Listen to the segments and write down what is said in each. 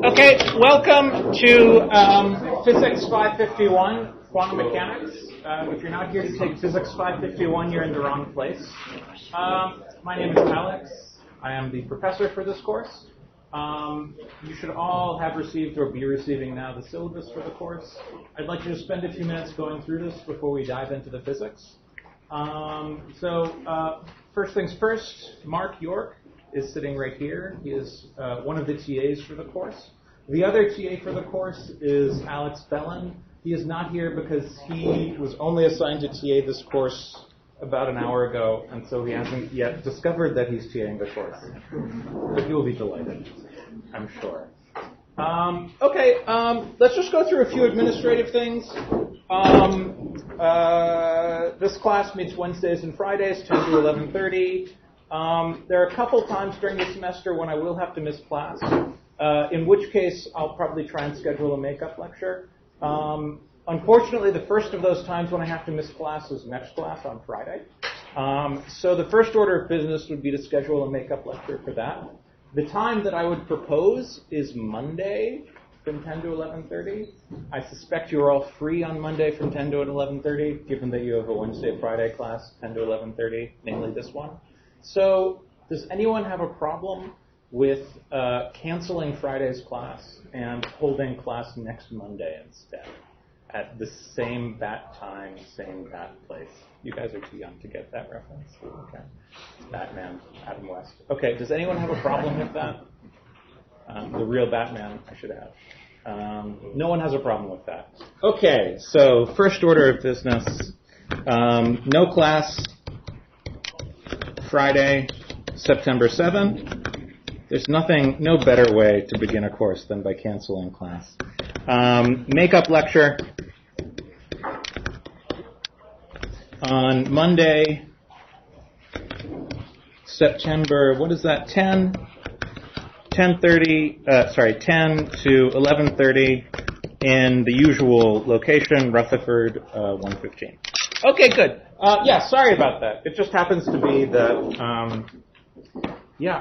Okay, welcome to Physics 551, Quantum Mechanics. If you're not here to take Physics 551, you're in the wrong place. My name is Alex. I am the professor for this course. You should all have received or be receiving now the syllabus for the course. I'd like you to spend a few minutes going through this before we dive into the physics. First things first, Mark York is sitting right here. He is one of the TAs for the course. The other TA for the course is Alex Bellin. He is not here because he was only assigned to TA this course about an hour ago, and so he hasn't yet discovered that he's TAing the course. But he will be delighted, I'm sure. Let's just go through a few administrative things. This class meets Wednesdays and Fridays, 10 to 11:30. There are a couple times during the semester when I will have to miss class, in which case I'll probably try and schedule a makeup lecture. Unfortunately, the first of those times when I have to miss class is next class on Friday. So the first order of business would be to schedule a makeup lecture for that. The time that I would propose is Monday from 10 to 11:30. I suspect you're all free on Monday from 10 to 11:30, given that you have a Wednesday-Friday class, 10 to 11:30, namely this one. So does anyone have a problem with canceling Friday's class and holding class next Monday instead at the same bat time, same bat place? You guys are too young to get that reference. Okay. Batman, Adam West. Okay, does anyone have a problem with that? The real Batman, I should have. No one has a problem with that. Okay, so first order of business. No class Friday, September 7th. There's no better way to begin a course than by canceling class. Makeup lecture on Monday, September, what is that, 10 to 11:30 in the usual location, Rutherford 115. Okay, good. Sorry about that. It just happens to be that,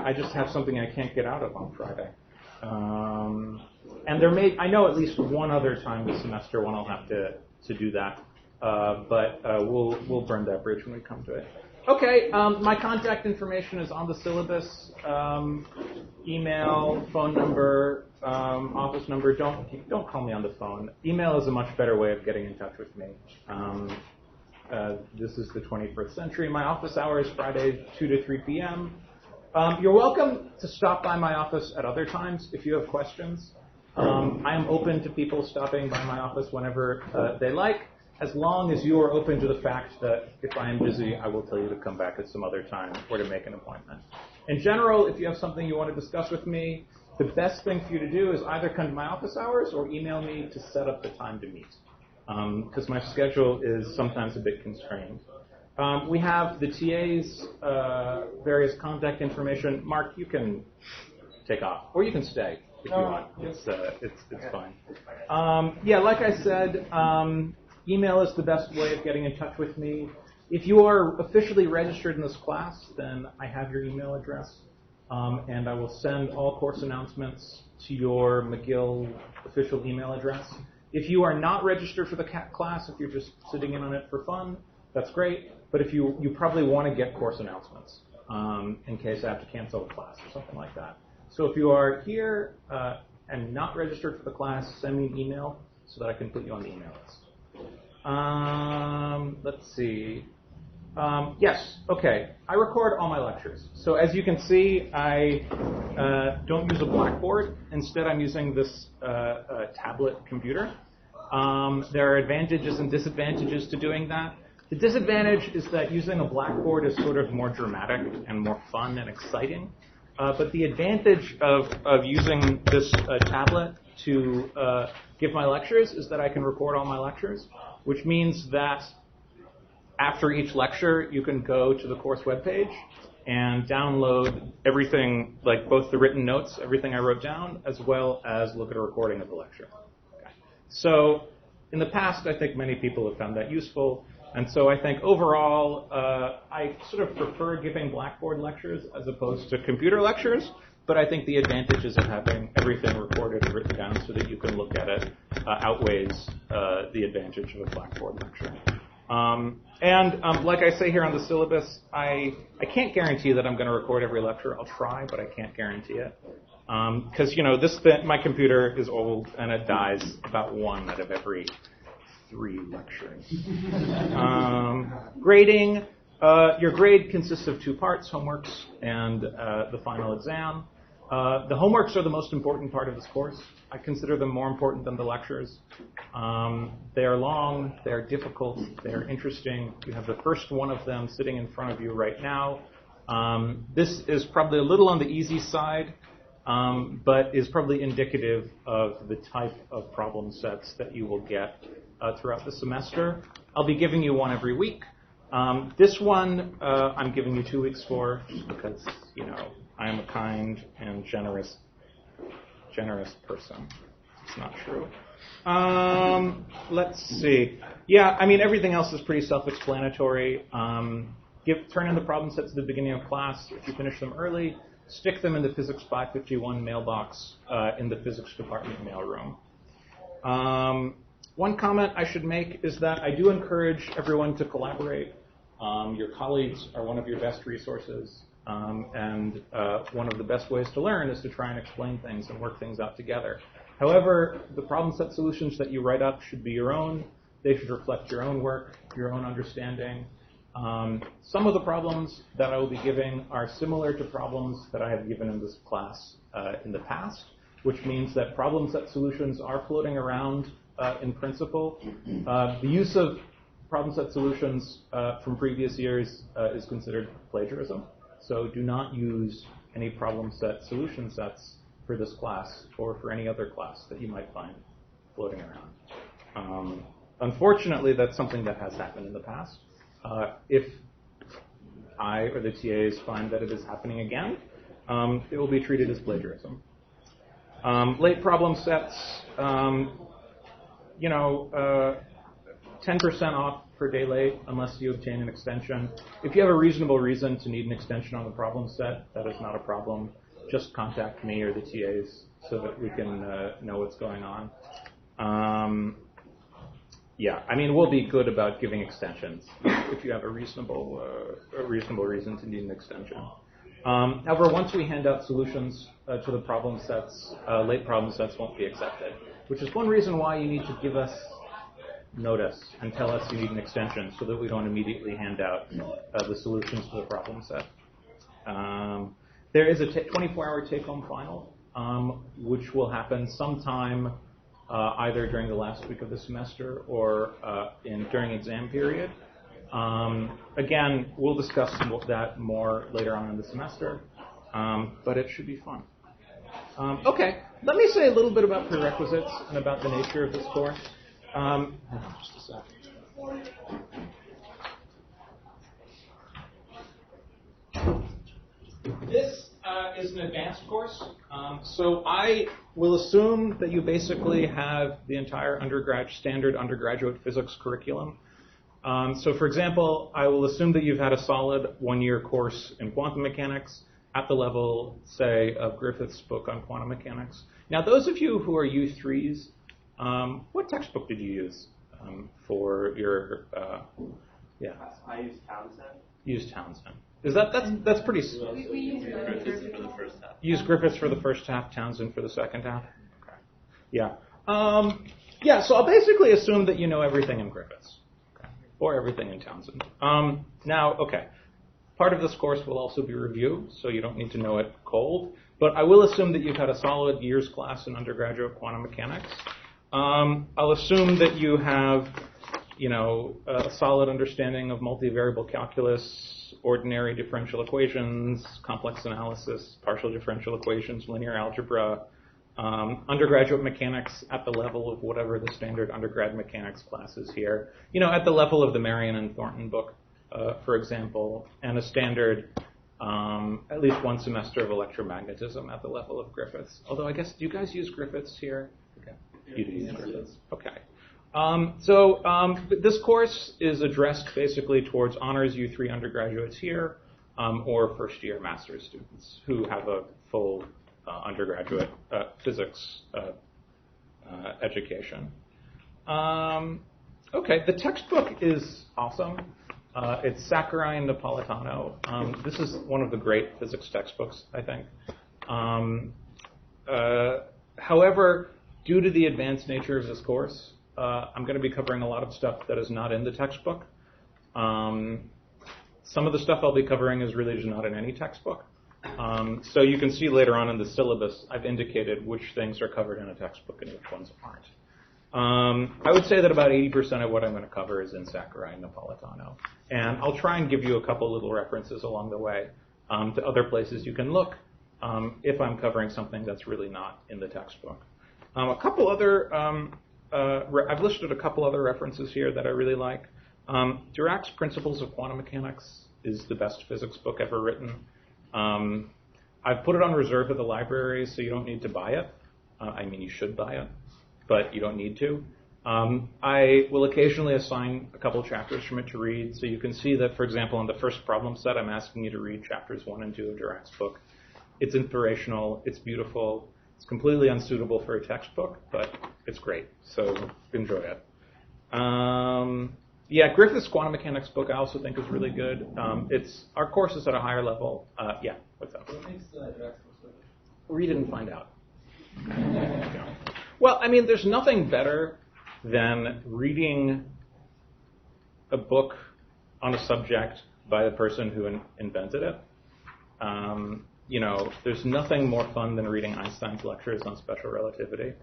I just have something I can't get out of on Friday. And I know at least one other time this semester when I'll have to do that. But we'll burn that bridge when we come to it. Okay, my contact information is on the syllabus. Email, phone number, office number. Don't call me on the phone. Email is a much better way of getting in touch with me. This is the 21st century. My office hours Friday 2 to 3 p.m. You're welcome to stop by my office at other times if you have questions. I am open to people stopping by my office whenever they like, as long as you are open to the fact that if I am busy, I will tell you to come back at some other time or to make an appointment. In general, if you have something you want to discuss with me, the best thing for you to do is either come to my office hours or email me to set up the time to meet, because my schedule is sometimes a bit constrained. We have the TA's various contact information. Mark, you can take off, or you can stay if you want. It's fine. Like I said, email is the best way of getting in touch with me. If you are officially registered in this class, then I have your email address, and I will send all course announcements to your McGill official email address. If you are not registered for the class, if you're just sitting in on it for fun, that's great. But if you probably want to get course announcements in case I have to cancel a class or something like that. So if you are here and not registered for the class, send me an email so that I can put you on the email list. Let's see. I record all my lectures. So as you can see, I don't use a blackboard. Instead, I'm using this tablet computer. There are advantages and disadvantages to doing that. The disadvantage is that using a blackboard is sort of more dramatic and more fun and exciting. But the advantage of using this tablet to give my lectures is that I can record all my lectures, which means that after each lecture, you can go to the course webpage and download everything, like both the written notes, everything I wrote down, as well as look at a recording of the lecture. Okay. So in the past, I think many people have found that useful. And so I think overall, I sort of prefer giving Blackboard lectures as opposed to computer lectures, but I think the advantages of having everything recorded and written down so that you can look at it outweighs the advantage of a Blackboard lecture. Like I say here on the syllabus, I can't guarantee that I'm going to record every lecture. I'll try, but I can't guarantee it. Because, my computer is old, and it dies about 1 out of every 3 lectures. Grading. Your grade consists of 2 parts, homeworks and the final exam. The homeworks are the most important part of this course. I consider them more important than the lectures. They are long, they are difficult, they are interesting. You have the first one of them sitting in front of you right now. This is probably a little on the easy side, but is probably indicative of the type of problem sets that you will get throughout the semester. I'll be giving you one every week. This one I'm giving you 2 weeks for, just because, I am a kind and generous person. It's not true. Let's see. Yeah, everything else is pretty self-explanatory. Turn in the problem sets at the beginning of class. If you finish them early, stick them in the Physics 551 mailbox in the Physics Department mailroom. One comment I should make is that I do encourage everyone to collaborate. Your colleagues are one of your best resources. And one of the best ways to learn is to try and explain things and work things out together. However, the problem set solutions that you write up should be your own. They should reflect your own work, your own understanding. Some of the problems that I will be giving are similar to problems that I have given in this class in the past, which means that problem set solutions are floating around in principle. The use of problem set solutions from previous years is considered plagiarism. So do not use any problem set solution sets for this class or for any other class that you might find floating around. Unfortunately, that's something that has happened in the past. If I or the TAs find that it is happening again, it will be treated as plagiarism. Late problem sets, 10% off per day late unless you obtain an extension. If you have a reasonable reason to need an extension on the problem set, that is not a problem. Just contact me or the TAs so that we can know what's going on. We'll be good about giving extensions if you have a reasonable reason to need an extension. However, once we hand out solutions to the problem sets, late problem sets won't be accepted, which is one reason why you need to give us notice and tell us you need an extension so that we don't immediately hand out the solutions to the problem set. There is a 24-hour take-home final, which will happen sometime either during the last week of the semester or during exam period. Again, we'll discuss that more later on in the semester, but it should be fun. Okay, let me say a little bit about prerequisites and about the nature of this course. Just a second. This is an advanced course, so I will assume that you basically have the entire standard undergraduate physics curriculum. So for example, I will assume that you've had a solid 1-year course in quantum mechanics at the level, say, of Griffith's book on quantum mechanics. Now, those of you who are U3s, what textbook did you use for your, I used Townsend. You used Townsend. That's pretty... We used Griffiths for the first half. You used Griffiths for the first half, Townsend for the second half? Okay. Yeah. So I'll basically assume that you know everything in Griffiths. Okay. Or everything in Townsend. Part of this course will also be review, so you don't need to know it cold. But I will assume that you've had a solid year's class in undergraduate quantum mechanics. I'll assume that you have, a solid understanding of multivariable calculus, ordinary differential equations, complex analysis, partial differential equations, linear algebra, undergraduate mechanics at the level of whatever the standard undergrad mechanics class is here. At the level of the Marion and Thornton book, for example, and a standard at least one semester of electromagnetism at the level of Griffiths. Although I guess, do you guys use Griffiths here? Okay. You do use Griffiths. Okay. This course is addressed basically towards honors U3 undergraduates here, or first-year master's students who have a full undergraduate physics education. Okay, the textbook is awesome. It's Sakurai and Napolitano. This is one of the great physics textbooks, I think. However, due to the advanced nature of this course, I'm going to be covering a lot of stuff that is not in the textbook. Some of the stuff I'll be covering is really just not in any textbook. So you can see later on in the syllabus, I've indicated which things are covered in a textbook and which ones aren't. I would say that about 80% of what I'm going to cover is in Sakurai and Napolitano. And I'll try and give you a couple little references along the way to other places you can look if I'm covering something that's really not in the textbook. I've listed a couple other references here that I really like. Dirac's Principles of Quantum Mechanics is the best physics book ever written. I've put it on reserve at the library, so you don't need to buy it. I mean, you should buy it, but you don't need to. I will occasionally assign a couple chapters from it to read, so you can see that, for example, in the first problem set, I'm asking you to read chapters 1 and 2 of Dirac's book. It's inspirational, it's beautiful, it's completely unsuitable for a textbook, but it's great, so enjoy it. Griffith's Quantum Mechanics book I also think is really good. Our course is at a higher level. What's up? What makes Dirac's book so good? Read it and find out. Well, I mean, there's nothing better than reading a book on a subject by the person who invented it. There's nothing more fun than reading Einstein's lectures on special relativity.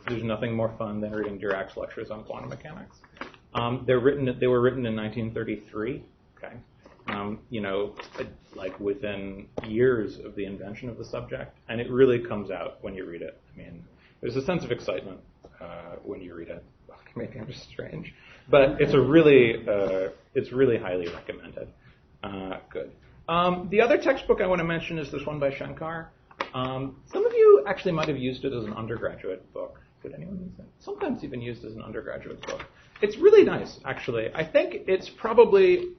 There's nothing more fun than reading Dirac's lectures on quantum mechanics. They were written in 1933. Okay, like within years of the invention of the subject, and it really comes out when you read it. I mean, there's a sense of excitement when you read it. Maybe I'm just strange, but it's really highly recommended. Good. The other textbook I want to mention is this one by Shankar. Some of you actually might have used it as an undergraduate book. Did anyone use it? Sometimes even used as an undergraduate book. It's really nice, actually. I think it's probably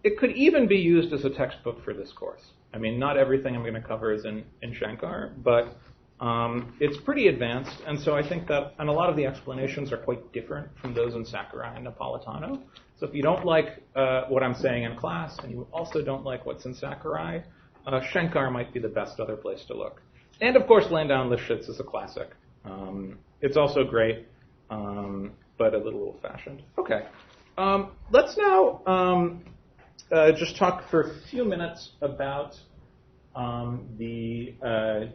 it could even be used as a textbook for this course. I mean, not everything I'm going to cover is in Shankar, but it's pretty advanced, and so I think that, and a lot of the explanations are quite different from those in Sakurai and Napolitano. So if you don't like what I'm saying in class, and you also don't like what's in Sakurai, Shankar might be the best other place to look. And of course, Landau and Lifshitz is a classic. It's also great, but a little old-fashioned. Okay. Let's now just talk for a few minutes about the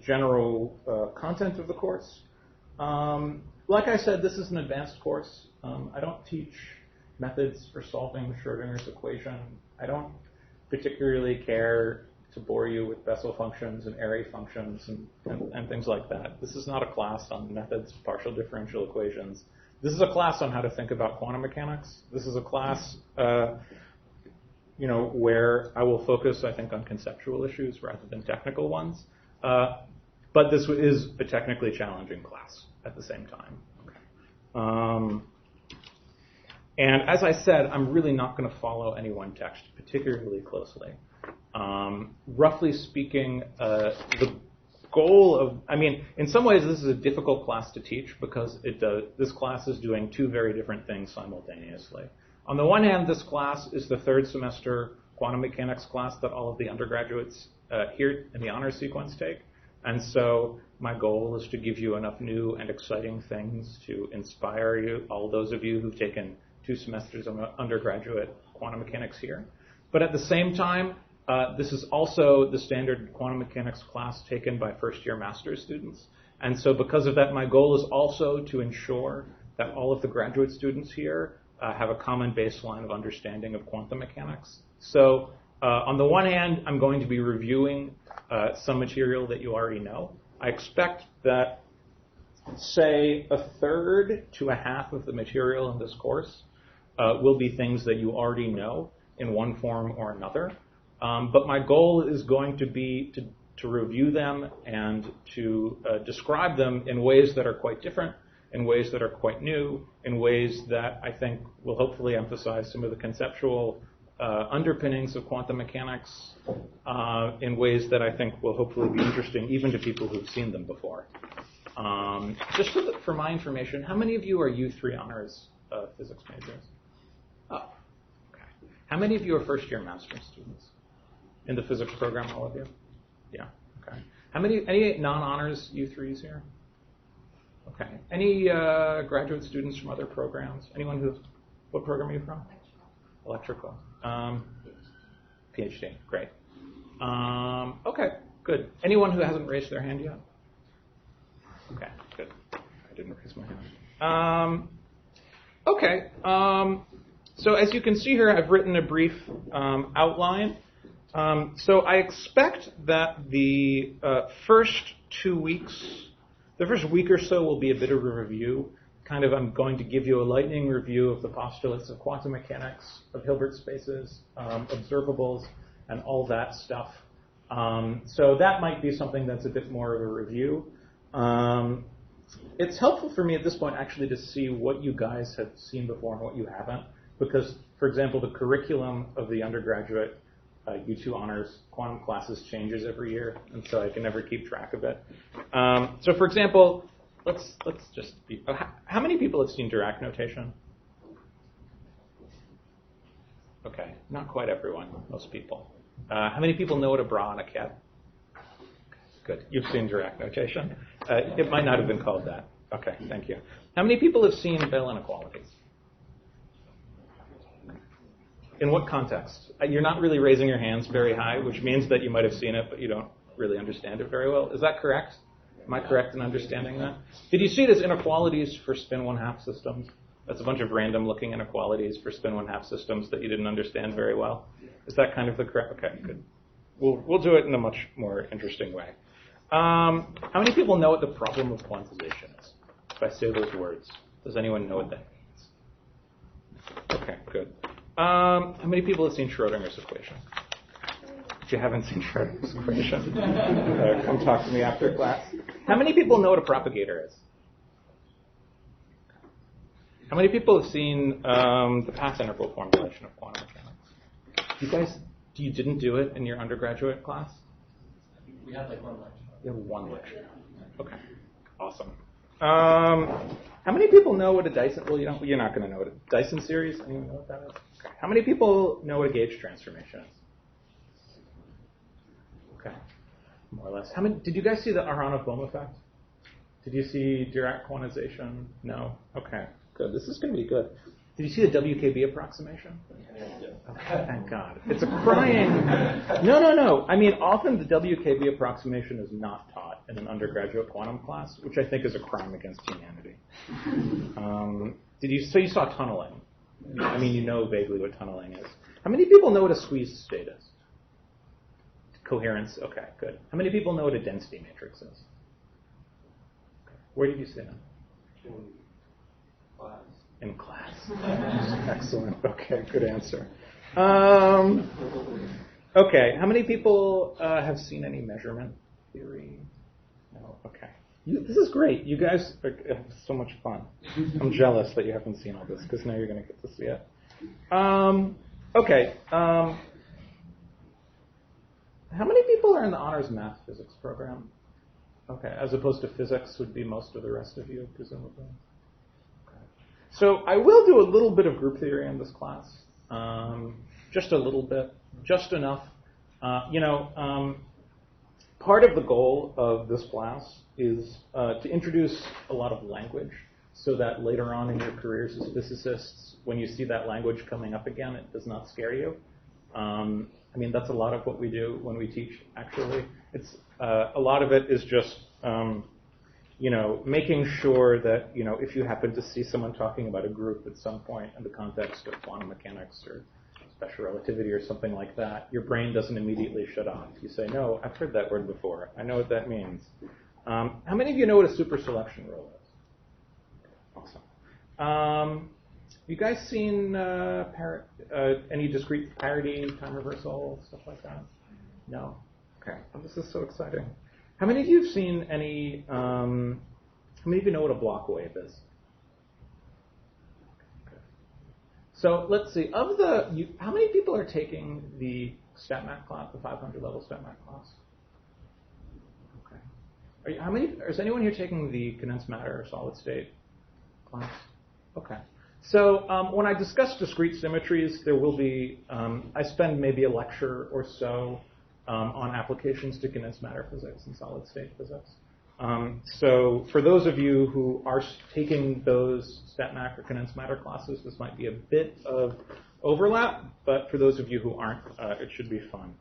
general content of the course. Like I said, this is an advanced course. I don't teach methods for solving Schrödinger's equation. I don't particularly care to bore you with Bessel functions and Airy functions and things like that. This is not a class on methods of partial differential equations. This is a class on how to think about quantum mechanics. This is a class where I will focus, I think, on conceptual issues rather than technical ones. But this is a technically challenging class at the same time. And as I said, I'm really not going to follow any one text particularly closely. Roughly speaking, the goal of, in some ways this is a difficult class to teach because this class is doing two very different things simultaneously. On the one hand, this class is the third semester quantum mechanics class that all of the undergraduates here in the honors sequence take. And so my goal is to give you enough new and exciting things to inspire you, all those of you who've taken 2 semesters of undergraduate quantum mechanics here. But at the same time, this is also the standard quantum mechanics class taken by first-year master's students. And so because of that, my goal is also to ensure that all of the graduate students here have a common baseline of understanding of quantum mechanics. So on the one hand, I'm going to be reviewing some material that you already know. I expect that, say, a third to a half of the material in this course will be things that you already know in one form or another. But my goal is going to be to to review them and to describe them in ways that are quite different, in ways that are quite new, in ways that I think will hopefully emphasize some of the conceptual underpinnings of quantum mechanics in ways that I think will hopefully be interesting even to people who've seen them before. Just for my information, how many of you are U3 honors physics majors? Oh, okay. How many of you are first-year master's students in the physics program, all of you? Yeah, okay. Any non-honors U3s here? Okay. Any graduate students from other programs? What program are you from? Electrical. PhD, great. Okay, good. Anyone who hasn't raised their hand yet? Okay, good. I didn't raise my hand. Okay. So as you can see here, I've written a brief outline. So I expect that the first 2 weeks, the first week or so will be a bit of a review. I'm going to give you a lightning review of the postulates of quantum mechanics, of Hilbert spaces, observables, and all that stuff. So that might be something that's a bit more of a review. It's helpful for me at this point actually to see what you guys have seen before and what you haven't, because, for example, the curriculum of the undergraduate U2 honors quantum classes changes every year, and so I can never keep track of it. So, for example, let's just be. How many people have seen Dirac notation? Okay, not quite everyone. Most people. How many people know what a bra and a ket? Good. You've seen Dirac notation. It might not have been called that. Okay, thank you. How many people have seen Bell inequalities? In what context? You're not really raising your hands very high, which means that you might have seen it, but you don't really understand it very well. Is that correct? Am I correct in understanding that? Did you see it as inequalities for spin 1/2 systems? That's a bunch of random looking inequalities for spin 1/2 systems that you didn't understand very well. Is that kind of the correct? Okay, good. We'll do it in a much more interesting way. How many people know what the problem of quantization is? If I say those words, does anyone know what that means? Okay, good. How many people have seen Schrodinger's equation? If you haven't seen Schrodinger's equation, come talk to me after class. How many people know what a propagator is? How many people have seen the path integral formulation of quantum mechanics? You didn't do it in your undergraduate class? We had like one lecture. You have one lecture. Okay, awesome. How many people know what a Dyson? Well, you're not going to know what a Dyson series. Anyone know what that is? Okay. How many people know what a gauge transformation is? Okay, more or less. Did you guys see the Aharonov-Bohm effect? Did you see Dirac quantization? No. Okay, good. This is going to be good. Did you see the WKB approximation? Okay, thank God. It's a crying. No. I mean, often the WKB approximation is not taught in an undergraduate quantum class, which I think is a crime against humanity. So you saw tunneling. I mean, you know vaguely what tunneling is. How many people know what a squeezed state is? Coherence. Okay, good. How many people know what a density matrix is? Where did you see them? In class. Excellent. Okay, good answer. Okay, how many people have seen any measurement theory? No. Okay. This is great. You guys have so much fun. I'm jealous that you haven't seen all this because now you're going to get to see it. Okay. How many people are in the honors math physics program? Okay, as opposed to physics would be most of the rest of you, presumably. So I will do a little bit of group theory in this class, just a little bit, just enough. Part of the goal of this class is to introduce a lot of language so that later on in your careers as physicists, when you see that language coming up again, it does not scare you. I mean, that's a lot of what we do when we teach, actually. It's a lot of it is just making sure that, if you happen to see someone talking about a group at some point in the context of quantum mechanics or special relativity or something like that, your brain doesn't immediately shut off. You say, no, I've heard that word before. I know what that means. How many of you know what a superselection rule is? Awesome. You guys seen any discrete parity, time reversal, stuff like that? No? Okay, oh, this is so exciting. How many of you have seen any, how many of you know what a block wave is? Okay. So let's see, of the, how many people are taking the StatMat class, the 500 level StatMat class? Okay. Is anyone here taking the condensed matter or solid state class? Okay. So when I discuss discrete symmetries, there will be, I spend maybe a lecture or so on applications to condensed matter physics and solid state physics. So for those of you who are taking those StatMat or condensed matter classes, this might be a bit of overlap, but for those of you who aren't, it should be fun.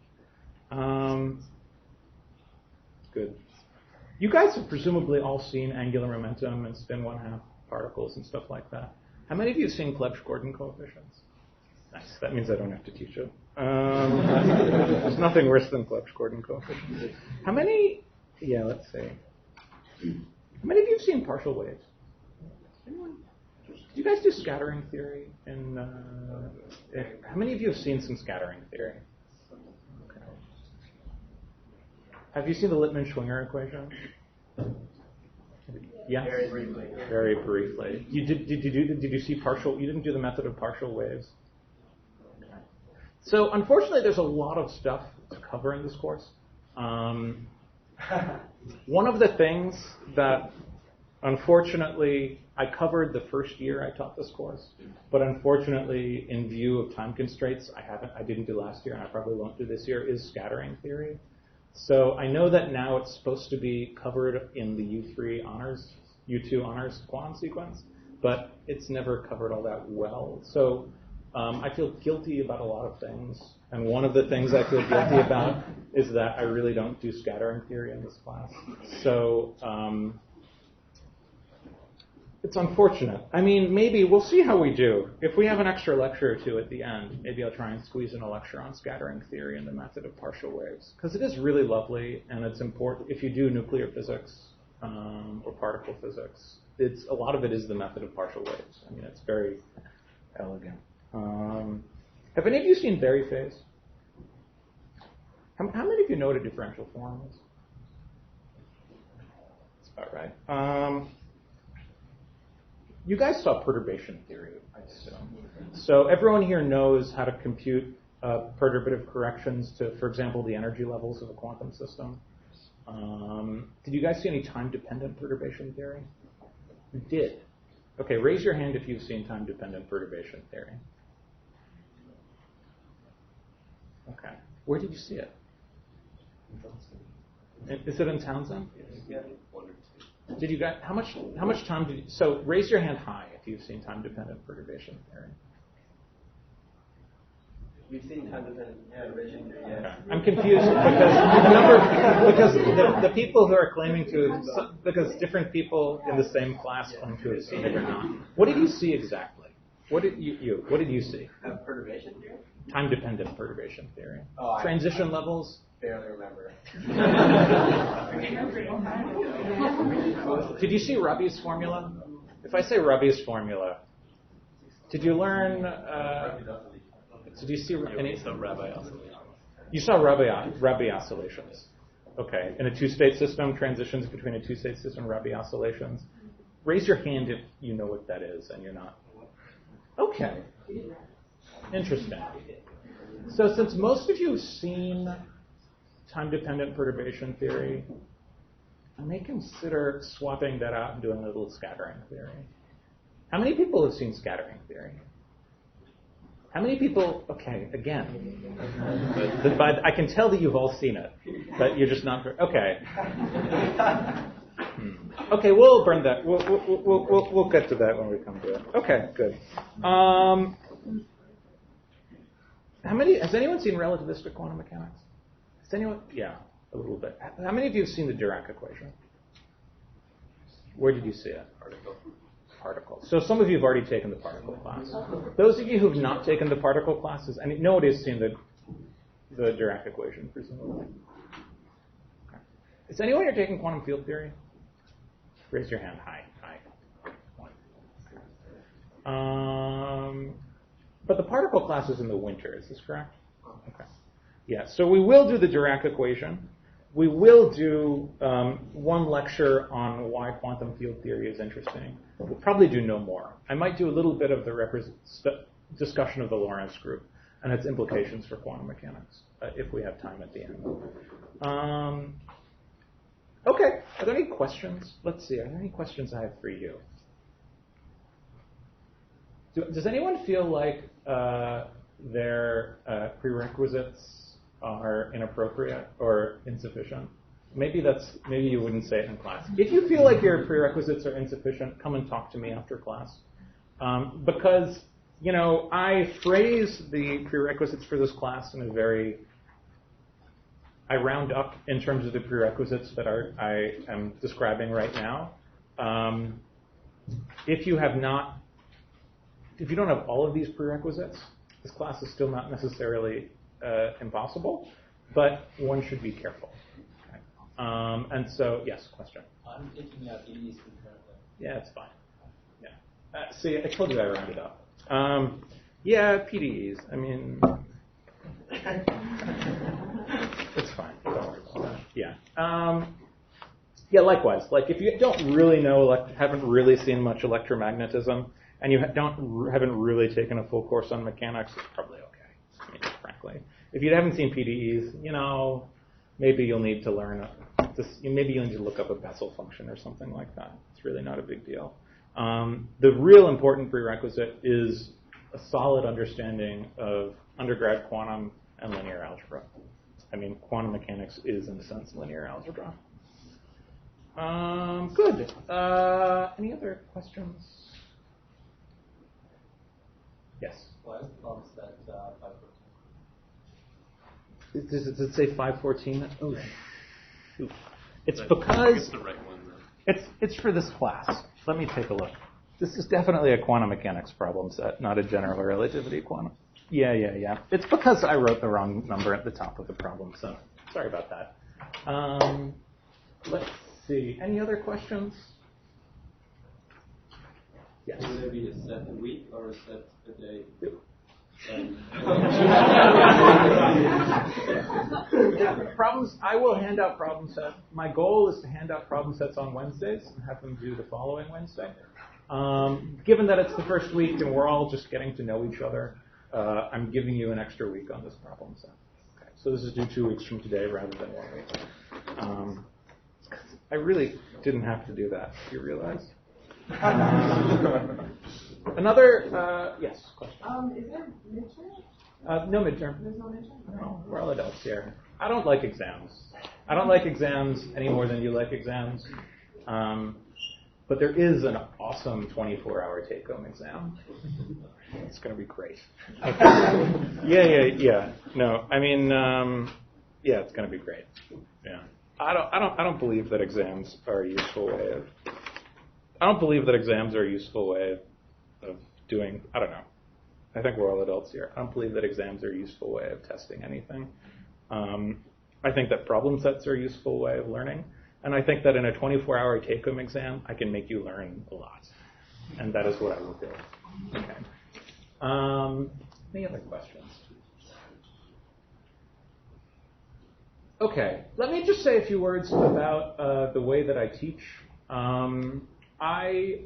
Good. You guys have presumably all seen angular momentum and spin 1/2 particles and stuff like that. How many of you have seen Clebsch-Gordon coefficients? Nice. That means I don't have to teach it. There's nothing worse than Clebsch-Gordon coefficients. How many? Yeah, let's see. How many of you have seen partial waves? Anyone? Did you guys do scattering theory? How many of you have seen some scattering theory? Okay. Have you seen the Lippmann-Schwinger equation? Yes. Very briefly. Very briefly. Did you see partial? You didn't do the method of partial waves. So unfortunately, there's a lot of stuff to cover in this course. One of the things that, unfortunately, I covered the first year I taught this course, but unfortunately, in view of time constraints, I didn't do last year, and I probably won't do this year, is scattering theory. So I know that now it's supposed to be covered in the U2 honors quantum sequence, but it's never covered all that well. So I feel guilty about a lot of things, and one of the things I feel guilty about is that I really don't do scattering theory in this class. So it's unfortunate. I mean, maybe we'll see how we do. If we have an extra lecture or two at the end, maybe I'll try and squeeze in a lecture on scattering theory and the method of partial waves, because it is really lovely, and it's important if you do nuclear physics or particle physics. A lot of it is the method of partial waves. I mean, it's very elegant. Have any of you seen Berry phase? How many of you know what a differential form is? That's about right. You guys saw perturbation theory, I assume. So everyone here knows how to compute perturbative corrections to, for example, the energy levels of a quantum system. Did you guys see any time-dependent perturbation theory? You did. Okay, raise your hand if you've seen time-dependent perturbation theory. Okay. Where did you see it? Is it in Townsend? Yeah. Did you guys, how much time did you, so raise your hand high if you've seen time-dependent perturbation theory. We've seen time-dependent perturbation theory, yeah. Okay. I'm confused because the people who are claiming to, because different people in the same class claim to have seen it or not. What did you see exactly? What did you see? Perturbation theory? Time-dependent perturbation theory. Oh, Transition levels? Barely remember. Did you see Rabi's formula? If I say Rabi's formula, did you learn? Did you see any? You saw Rabi oscillations. Okay, in a two-state system, transitions between a two-state system, Rabi oscillations. Raise your hand if you know what that is, and you're not. Okay, interesting. So since most of you have seen time-dependent perturbation theory, I may consider swapping that out and doing a little scattering theory. How many people have seen scattering theory? How many people, okay, again, but I can tell that you've all seen it, but you're just not, okay. Okay, we'll burn that. We'll get to that when we come to it. Okay, good. Has anyone seen relativistic quantum mechanics? Has anyone? Yeah, a little bit. How many of you have seen the Dirac equation? Where did you see it? Particle. So some of you have already taken the particle class. Those of you who have not taken the particle classes, I mean, nobody has seen the Dirac equation, presumably. Okay. Is anyone here taking quantum field theory? Raise your hand. Hi. But the particle class is in the winter. Is this correct? Okay. Yeah, so we will do the Dirac equation. We will do one lecture on why quantum field theory is interesting. We'll probably do no more. I might do a little bit of the discussion of the Lorentz group and its implications for quantum mechanics, if we have time at the end. Okay, are there any questions? Let's see, are there any questions I have for you? Does anyone feel like their prerequisites are inappropriate or insufficient? Maybe you wouldn't say it in class. If you feel like your prerequisites are insufficient, come and talk to me after class. Because, I phrase the prerequisites for this class in I round up in terms of the prerequisites that I am describing right now. If you don't have all of these prerequisites, this class is still not necessarily impossible, but one should be careful. Okay. And so, yes, question. I'm taking PDEs concurrently. Yeah, it's fine. Yeah. See, I told you I rounded up. Yeah, PDEs. I mean, it's fine. Don't worry about that. Yeah. Yeah, likewise. Like, if you don't really know, haven't really seen much electromagnetism, and you haven't really taken a full course on mechanics, it's probably okay. I mean, frankly, if you haven't seen PDEs, maybe you'll need to learn maybe you'll need to look up a Bessel function or something like that. It's really not a big deal. The real important prerequisite is a solid understanding of undergrad quantum and linear algebra. I mean, quantum mechanics is, in a sense, linear algebra. Good. Any other questions? Yes. Why is the problem set 514? Does it say 514? Oh, shoot. It's because it's the right one, though. It's for this class. Let me take a look. This is definitely a quantum mechanics problem set, not a general relativity quantum. Yeah. It's because I wrote the wrong number at the top of the problem, so sorry about that. Let's see. Any other questions? Yes. Will there be a set a week or a set a day? Problems. I will hand out problem sets. My goal is to hand out problem sets on Wednesdays and have them due the following Wednesday. Given that it's the first week and we're all just getting to know each other, I'm giving you an extra week on this problem set. Okay. So this is due 2 weeks from today rather than 1 week. I really didn't have to do that. Do you realize? Another, yes, question. Is there midterm? No midterm. There's no midterm? No, we're all adults here. I don't like exams. I don't like exams any more than you like exams. But there is an awesome 24-hour take-home exam. It's going to be great. Okay. Yeah. No, I mean, yeah, it's going to be great. Yeah. I don't believe that exams are a useful way of. I don't believe that exams are a useful way of doing. I don't know. I think we're all adults here. I don't believe that exams are a useful way of testing anything. I think that problem sets are a useful way of learning. And I think that in a 24-hour take-home exam, I can make you learn a lot. And that is what I will do. Okay. Any other questions? Okay. Let me just say a few words about the way that I teach. I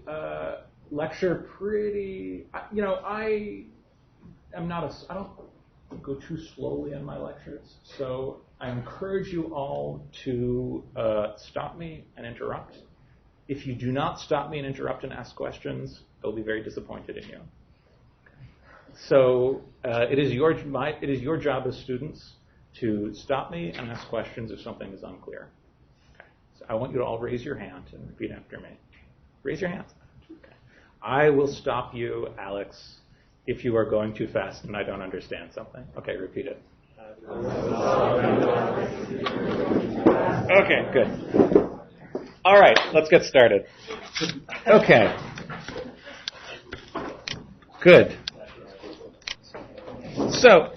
lecture pretty, I don't go too slowly in my lectures. So I encourage you all to stop me and interrupt. If you do not stop me and interrupt and ask questions, I'll be very disappointed in you. So it is your job as students to stop me and ask questions if something is unclear. Okay. So I want you to all raise your hand and repeat after me. Raise your hand. Okay. I will stop you, Alex, if you are going too fast and I don't understand something. Okay, repeat it. Okay, good. All right, let's get started. Okay. Good. So,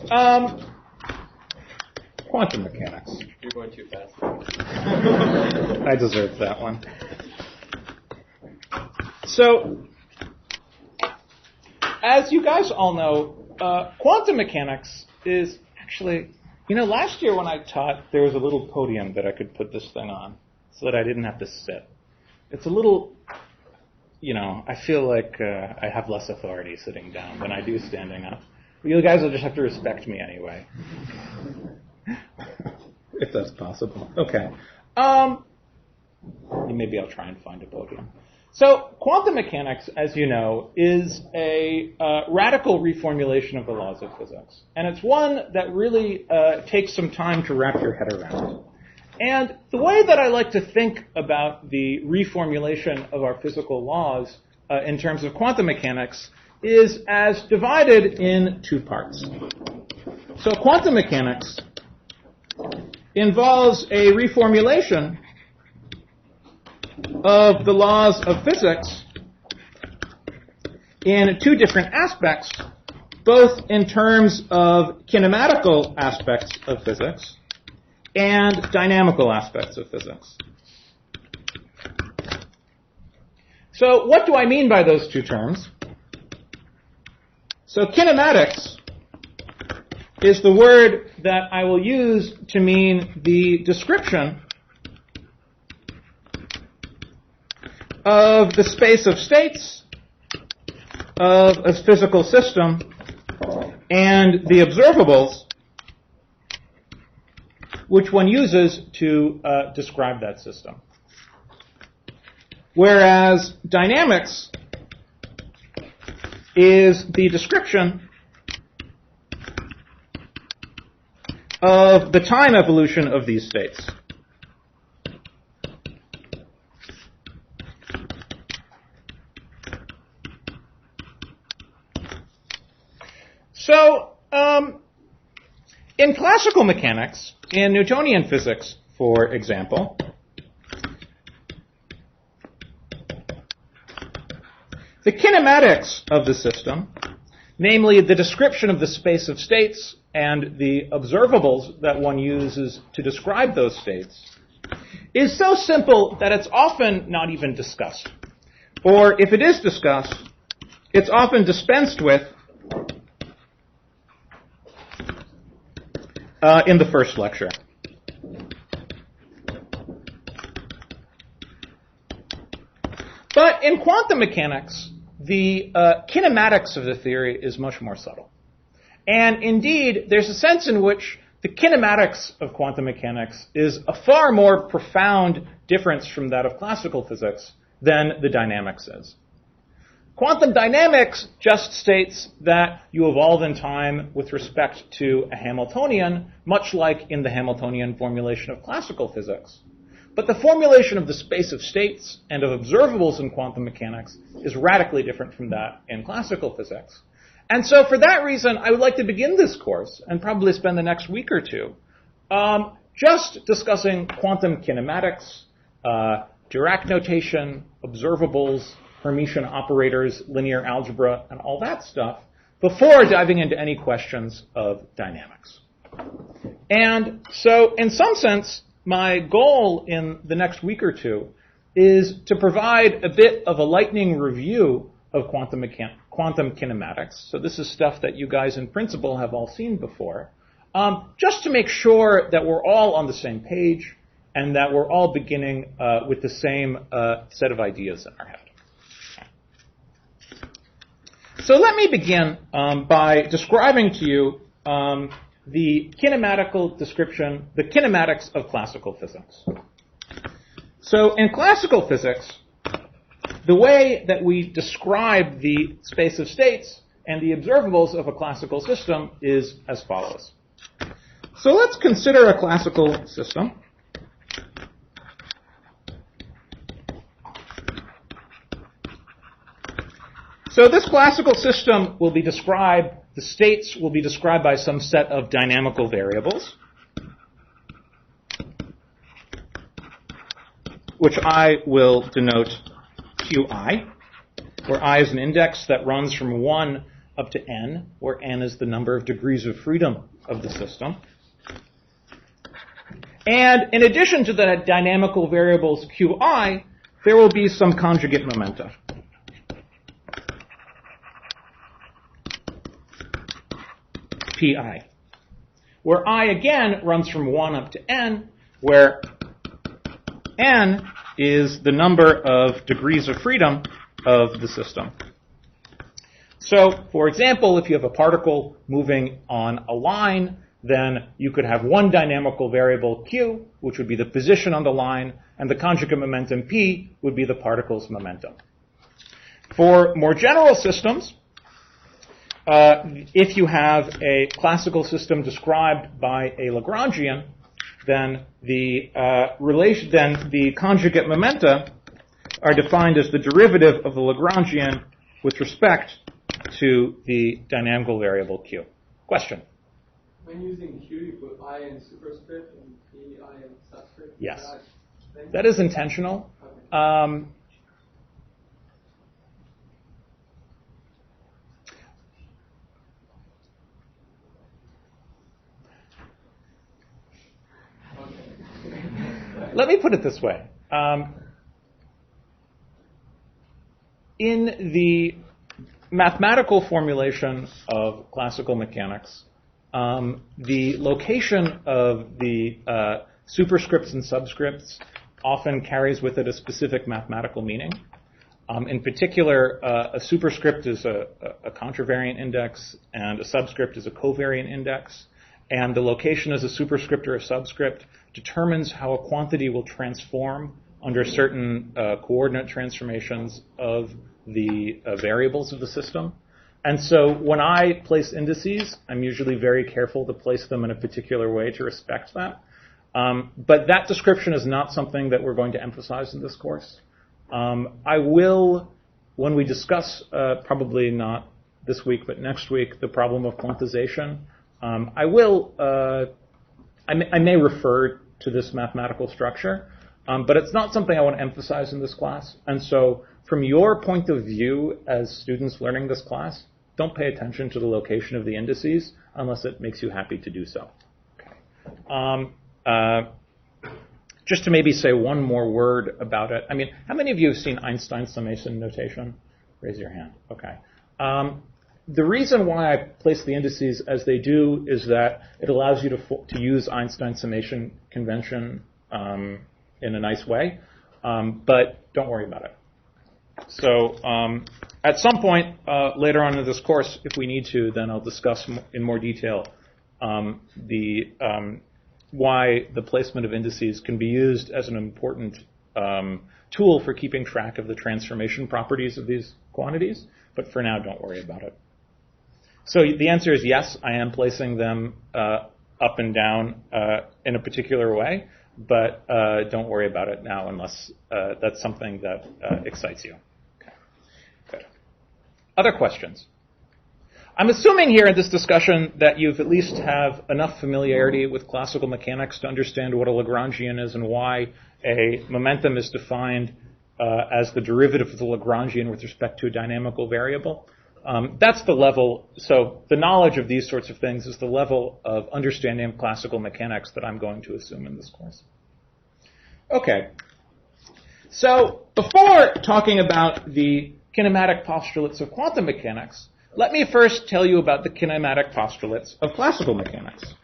quantum mechanics. You're going too fast. I deserve that one. So, as you guys all know, quantum mechanics is actually Last year when I taught, there was a little podium that I could put this thing on so that I didn't have to sit. It's a little, I feel like I have less authority sitting down than I do standing up. But you guys will just have to respect me anyway. If that's possible. Okay. Maybe I'll try and find a podium. So quantum mechanics, as you know, is a radical reformulation of the laws of physics. And it's one that really takes some time to wrap your head around. And the way that I like to think about the reformulation of our physical laws in terms of quantum mechanics is as divided in two parts. So quantum mechanics involves a reformulation of the laws of physics in two different aspects, both in terms of kinematical aspects of physics and dynamical aspects of physics. So what do I mean by those two terms? So kinematics is the word that I will use to mean the description of the space of states of a physical system and the observables which one uses to describe that system. Whereas dynamics is the description of the time evolution of these states. So, in classical mechanics, in Newtonian physics, for example, the kinematics of the system, namely the description of the space of states and the observables that one uses to describe those states, is so simple that it's often not even discussed. Or if it is discussed, it's often dispensed with in the first lecture. But in quantum mechanics, the kinematics of the theory is much more subtle. And indeed, there's a sense in which the kinematics of quantum mechanics is a far more profound difference from that of classical physics than the dynamics is. Quantum dynamics just states that you evolve in time with respect to a Hamiltonian, much like in the Hamiltonian formulation of classical physics. But the formulation of the space of states and of observables in quantum mechanics is radically different from that in classical physics. And so for that reason, I would like to begin this course, and probably spend the next week or two, just discussing quantum kinematics, Dirac notation, observables, Hermitian operators, linear algebra, and all that stuff, before diving into any questions of dynamics. And so, in some sense, my goal in the next week or two is to provide a bit of a lightning review of quantum kinematics. So this is stuff that you guys in principle have all seen before, just to make sure that we're all on the same page and that we're all beginning with the same set of ideas in our head. So let me begin by describing to you the kinematical description, the kinematics of classical physics. So in classical physics, the way that we describe the space of states and the observables of a classical system is as follows. So let's consider a classical system. So this classical system will be described, the states will be described by some set of dynamical variables, which I will denote Qi, where I is an index that runs from 1 up to n, where n is the number of degrees of freedom of the system. And in addition to the dynamical variables Qi, there will be some conjugate momenta. Pi, where I, again, runs from 1 up to n, where n is the number of degrees of freedom of the system. So, for example, if you have a particle moving on a line, then you could have one dynamical variable q, which would be the position on the line, and the conjugate momentum p would be the particle's momentum. For more general systems, if you have a classical system described by a Lagrangian, then the conjugate momenta are defined as the derivative of the Lagrangian with respect to the dynamical variable q. Question? When using Q, you put I in superscript and P, I in subscript? Yes. That is intentional. Okay. Let me put it this way. In the mathematical formulation of classical mechanics, the location of the superscripts and subscripts often carries with it a specific mathematical meaning. In particular, a superscript is a contravariant index, and a subscript is a covariant index. And the location as a superscript or a subscript determines how a quantity will transform under certain coordinate transformations of the variables of the system. And so when I place indices, I'm usually very careful to place them in a particular way to respect that. But that description is not something that we're going to emphasize in this course. I will, when we discuss, probably not this week, but next week, the problem of quantization, I may refer to this mathematical structure, but it's not something I want to emphasize in this class. And so from your point of view as students learning this class, don't pay attention to the location of the indices unless it makes you happy to do so. Okay. Just to maybe say one more word about it. I mean, how many of you have seen Einstein's summation notation? Raise your hand. Okay. The reason why I place the indices as they do is that it allows you to use Einstein's summation convention in a nice way, but don't worry about it. So at some point later on in this course, if we need to, then I'll discuss in more detail why the placement of indices can be used as an important tool for keeping track of the transformation properties of these quantities. But for now, don't worry about it. So the answer is yes, I am placing them up and down in a particular way, but don't worry about it now unless that's something that excites you. Okay. Good. Other questions? I'm assuming here in this discussion that you've at least have enough familiarity with classical mechanics to understand what a Lagrangian is and why a momentum is defined as the derivative of the Lagrangian with respect to a dynamical variable. That's the level, so the knowledge of these sorts of things is the level of understanding of classical mechanics that I'm going to assume in this course. Okay. So before talking about the kinematic postulates of quantum mechanics, let me first tell you about the kinematic postulates of classical mechanics.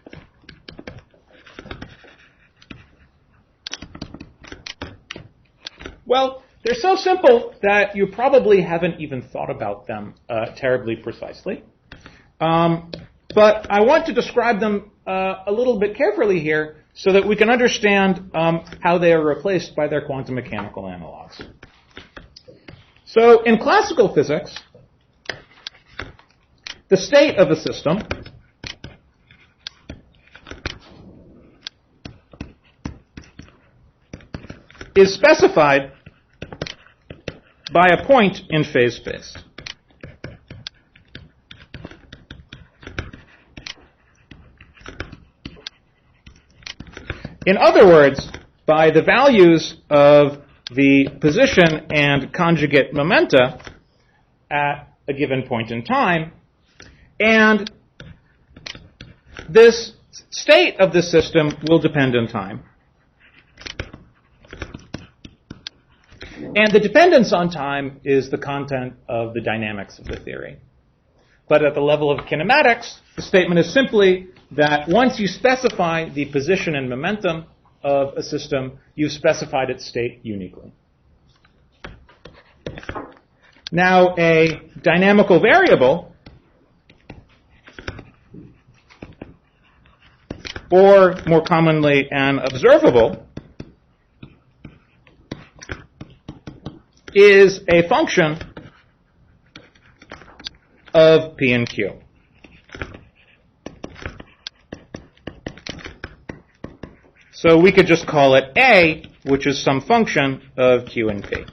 Well, they're so simple that you probably haven't even thought about them terribly precisely. But I want to describe them a little bit carefully here so that we can understand how they are replaced by their quantum mechanical analogs. So in classical physics, the state of a system is specified by a point in phase space. In other words, by the values of the position and conjugate momenta at a given point in time, and this state of the system will depend on time. And the dependence on time is the content of the dynamics of the theory. But at the level of kinematics, the statement is simply that once you specify the position and momentum of a system, you've specified its state uniquely. Now, a dynamical variable, or more commonly an observable, is a function of P and Q. So we could just call it A, which is some function of Q and P.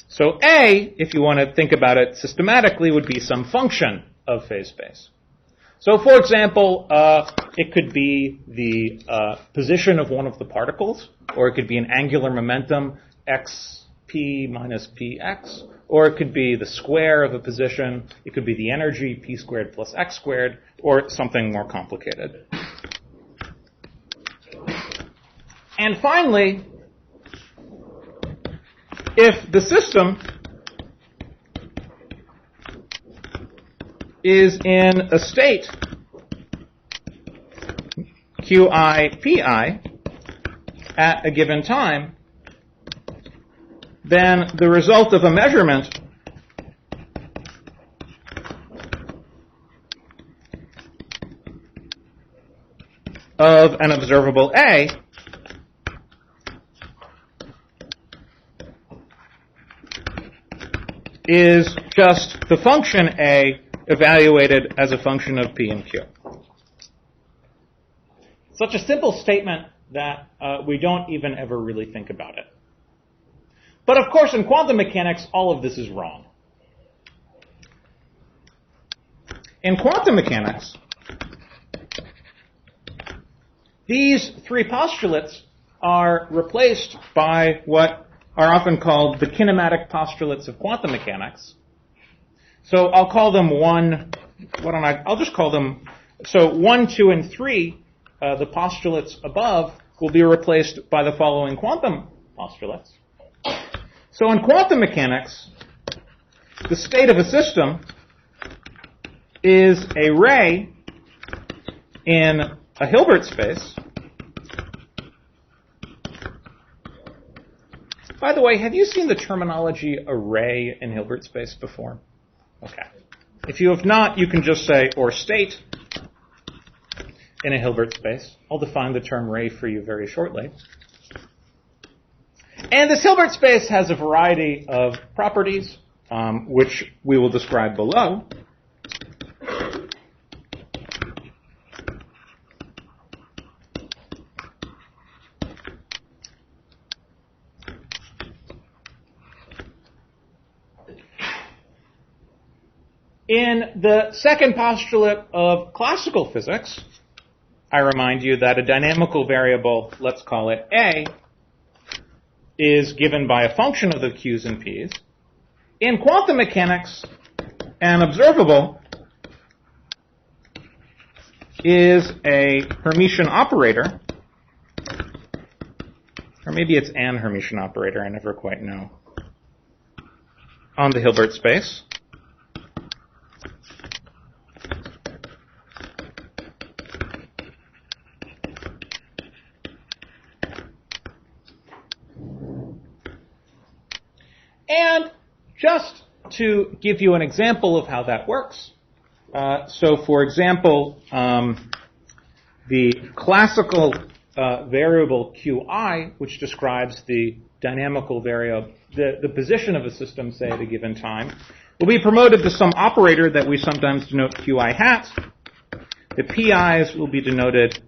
So A, if you want to think about it systematically, would be some function of phase space. So for example, it could be the position of one of the particles, or it could be an angular momentum, xp minus px, or it could be the square of a position, it could be the energy, p squared plus x squared, or something more complicated. And finally, if the system is in a state qi, pi at a given time, then the result of a measurement of an observable A is just the function A evaluated as a function of P and Q. Such a simple statement that we don't even ever really think about it. But of course, in quantum mechanics, all of this is wrong. In quantum mechanics, these three postulates are replaced by what are often called the kinematic postulates of quantum mechanics. So I'll call them I'll just call them, so 1, 2, and 3, the postulates above, will be replaced by the following quantum postulates. So in quantum mechanics, the state of a system is a ray in a Hilbert space. By the way, have you seen the terminology array in Hilbert space before? Okay. If you have not, you can just say or state in a Hilbert space. I'll define the term ray for you very shortly. And this Hilbert space has a variety of properties, which we will describe below. In the second postulate of classical physics, I remind you that a dynamical variable, let's call it A, is given by a function of the Q's and P's. In quantum mechanics, an observable is a Hermitian operator, or maybe it's an Hermitian operator, I never quite know, on the Hilbert space. And just to give you an example of how that works, so for example, the classical variable qi, which describes the dynamical variable, the position of a system, say, at a given time, will be promoted to some operator that we sometimes denote qi hat. The pi's will be denoted,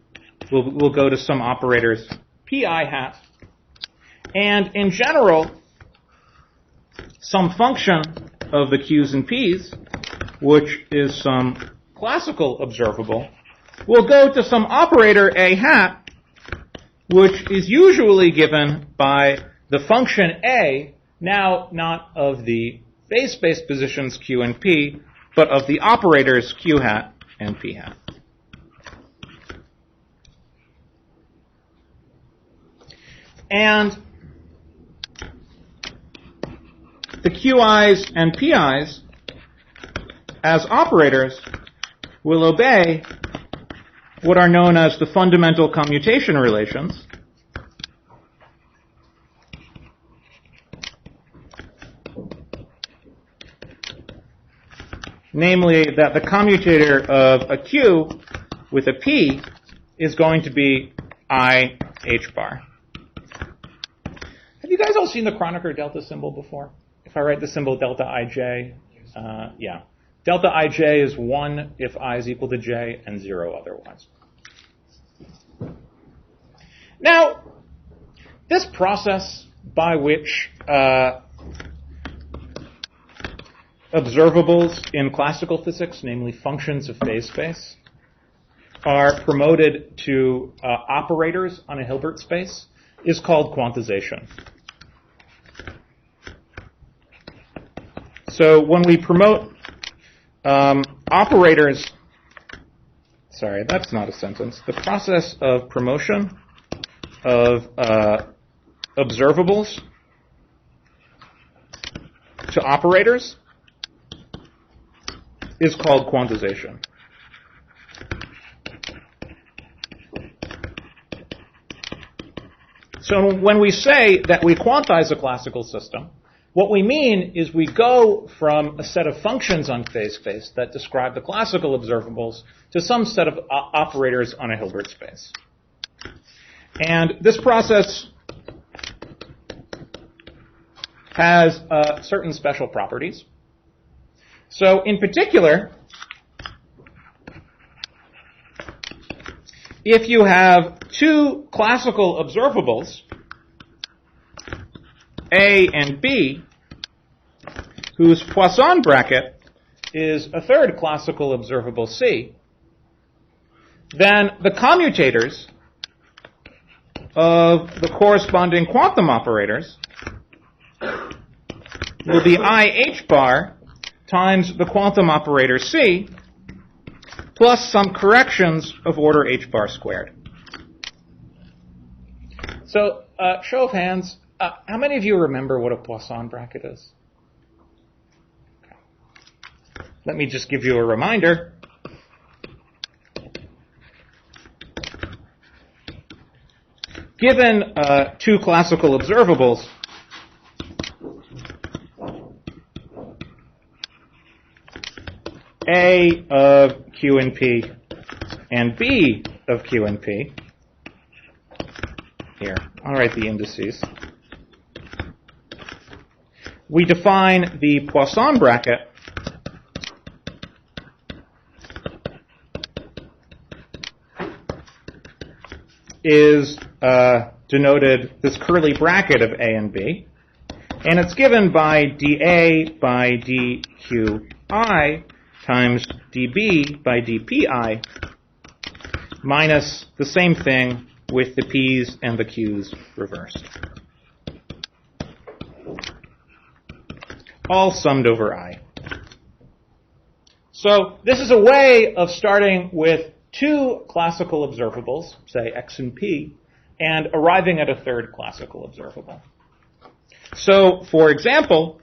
will go to some operators pi hat. And in general, some function of the Q's and P's, which is some classical observable, will go to some operator A hat, which is usually given by the function A, now not of the phase space positions Q and P, but of the operators Q hat and P hat. And the QIs and PIs as operators will obey what are known as the fundamental commutation relations. Namely, that the commutator of a Q with a P is going to be I H bar. Have you guys all seen the Kronecker delta symbol before? If I write the symbol delta ij, yeah. Delta ij is 1 if I is equal to j and 0 otherwise. Now, this process by which observables in classical physics, namely functions of phase space, are promoted to operators on a Hilbert space, is called quantization. So when we promote operators, sorry, that's not a sentence. The process of promotion of observables to operators is called quantization. So when we say that we quantize a classical system, what we mean is we go from a set of functions on phase space that describe the classical observables to some set of operators on a Hilbert space. And this process has certain special properties. So in particular, if you have two classical observables, A and B, whose Poisson bracket is a third classical observable C, then the commutators of the corresponding quantum operators will be I H bar times the quantum operator C plus some corrections of order H bar squared. So, show of hands, how many of you remember what a Poisson bracket is? Okay. Let me just give you a reminder. Given two classical observables, A of Q and P and B of Q and P, here, I'll write the indices. We define the Poisson bracket is denoted this curly bracket of A and B, and it's given by dA by dQi times dB by dPi minus the same thing with the P's and the Q's reversed. All summed over I. So this is a way of starting with two classical observables, say X and P, and arriving at a third classical observable. So, for example,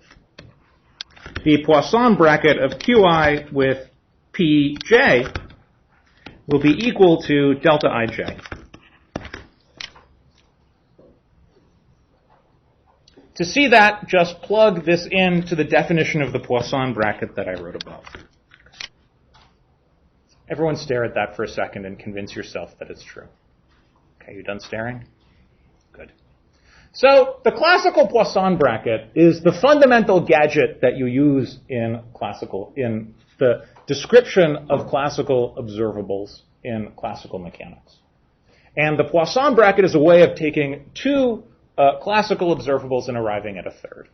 the Poisson bracket of Qi with Pj will be equal to delta ij. To see that, just plug this into the definition of the Poisson bracket that I wrote above. Everyone stare at that for a second and convince yourself that it's true. Okay, you done staring? Good. So the classical Poisson bracket is the fundamental gadget that you use in the description of classical observables in classical mechanics. And the Poisson bracket is a way of taking two classical observables and arriving at a third.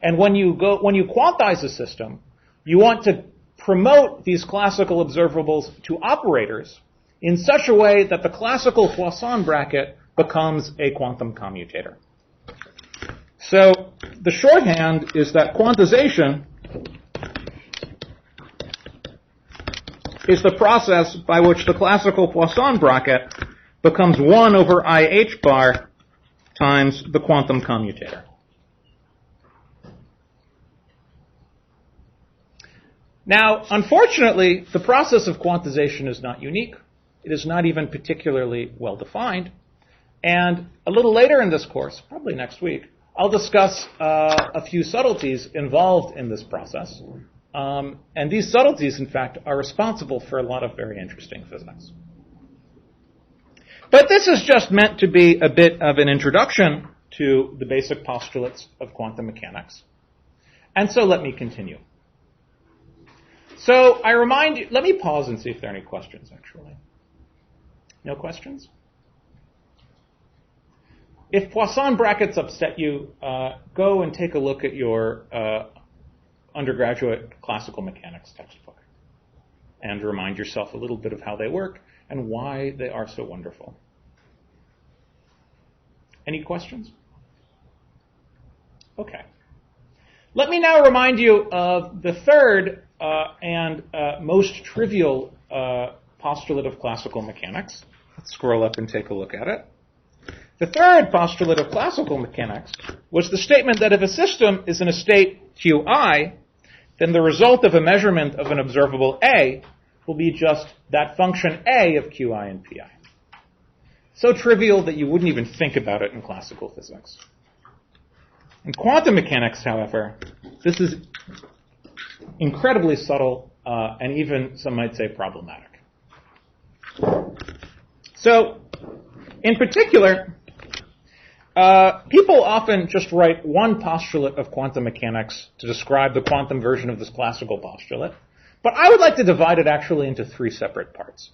And when you quantize a system, you want to promote these classical observables to operators in such a way that the classical Poisson bracket becomes a quantum commutator. So the shorthand is that quantization is the process by which the classical Poisson bracket becomes 1 over IH bar times the quantum commutator. Now, unfortunately, the process of quantization is not unique. It is not even particularly well defined. And a little later in this course, probably next week, I'll discuss a few subtleties involved in this process. And these subtleties, in fact, are responsible for a lot of very interesting physics. But this is just meant to be a bit of an introduction to the basic postulates of quantum mechanics. And so let me continue. So I remind you, let me pause and see if there are any questions, actually. No questions? If Poisson brackets upset you, go and take a look at your undergraduate classical mechanics textbook and remind yourself a little bit of how they work and why they are so wonderful. Any questions? Okay. Let me now remind you of the third and most trivial postulate of classical mechanics. Let's scroll up and take a look at it. The third postulate of classical mechanics was the statement that if a system is in a state Qi, then the result of a measurement of an observable A will be just that function A of Qi and Pi. So trivial that you wouldn't even think about it in classical physics. In quantum mechanics, however, this is incredibly subtle and even, some might say, problematic. So, in particular, people often just write one postulate of quantum mechanics to describe the quantum version of this classical postulate, but I would like to divide it actually into three separate parts.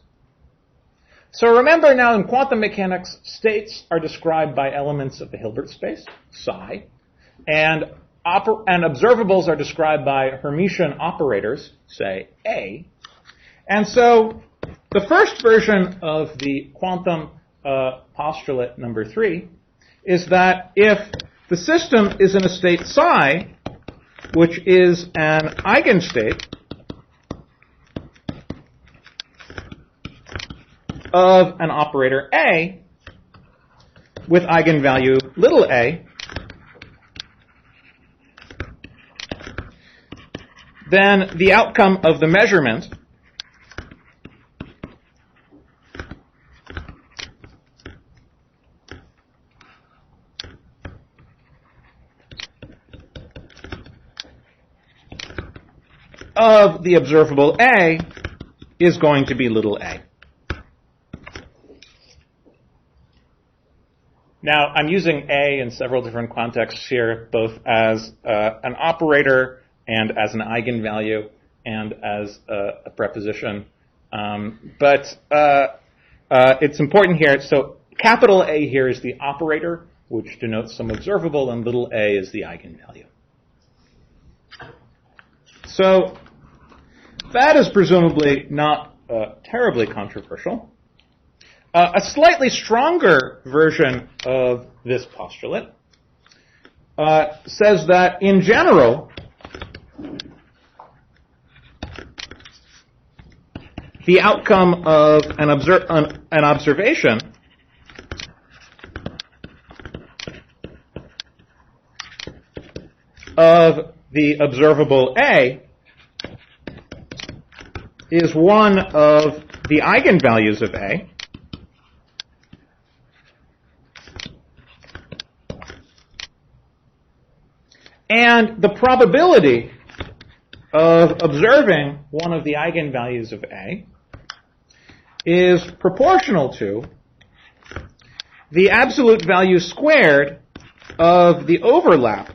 So remember now, in quantum mechanics, states are described by elements of the Hilbert space, psi, and observables are described by Hermitian operators, say A. And so the first version of the quantum postulate number 3 is that if the system is in a state psi, which is an eigenstate of an operator A with eigenvalue little a, then the outcome of the measurement of the observable A is going to be little a. Now, I'm using A in several different contexts here, both as an operator and as an eigenvalue and as a preposition. But it's important here. So capital A here is the operator, which denotes some observable, and little a is the eigenvalue. So that is presumably not terribly controversial. A slightly stronger version of this postulate says that, in general, the outcome of an observation of the observable A is one of the eigenvalues of A, and the probability of observing one of the eigenvalues of A is proportional to the absolute value squared of the overlap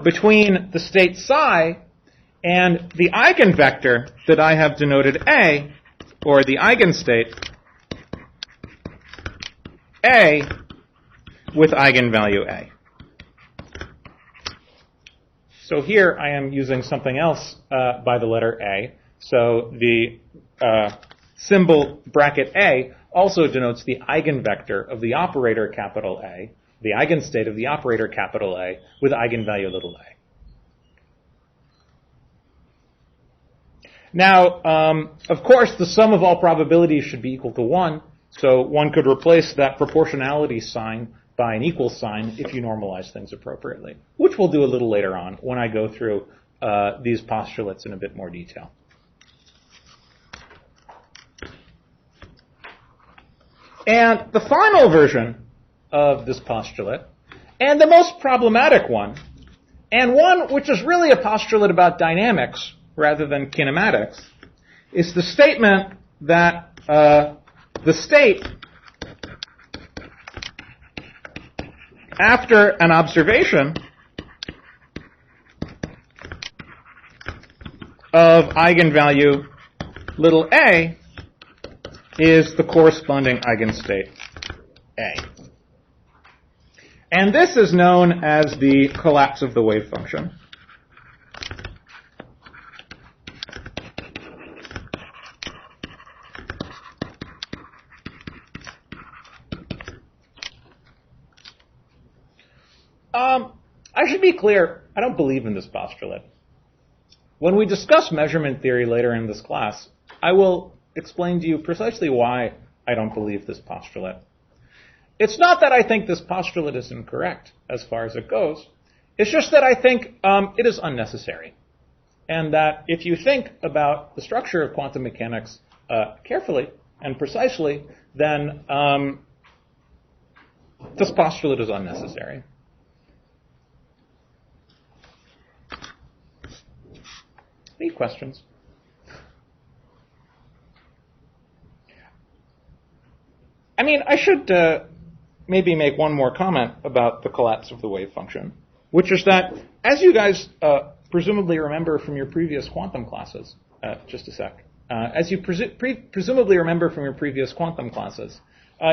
between the state psi and the eigenvector that I have denoted A, or the eigenstate A with eigenvalue A. So here I am using something else by the letter A. So the symbol bracket A also denotes the eigenvector of the operator capital A, the eigenstate of the operator capital A with eigenvalue little a. Now, of course, the sum of all probabilities should be equal to 1, so one could replace that proportionality sign by an equal sign if you normalize things appropriately, which we'll do a little later on when I go through these postulates in a bit more detail. And the final version of this postulate, and the most problematic one, and one which is really a postulate about dynamics rather than kinematics, is the statement that the state after an observation of eigenvalue little a is the corresponding eigenstate A. And this is known as the collapse of the wave function. I should be clear, I don't believe in this postulate. When we discuss measurement theory later in this class, I will explain to you precisely why I don't believe this postulate. It's not that I think this postulate is incorrect as far as it goes. It's just that I think it is unnecessary. And that if you think about the structure of quantum mechanics carefully and precisely, then this postulate is unnecessary. Any questions? I mean, I should maybe make one more comment about the collapse of the wave function, which is that, as you guys presumably remember from your previous quantum classes, just a sec, as you presumably remember from your previous quantum classes,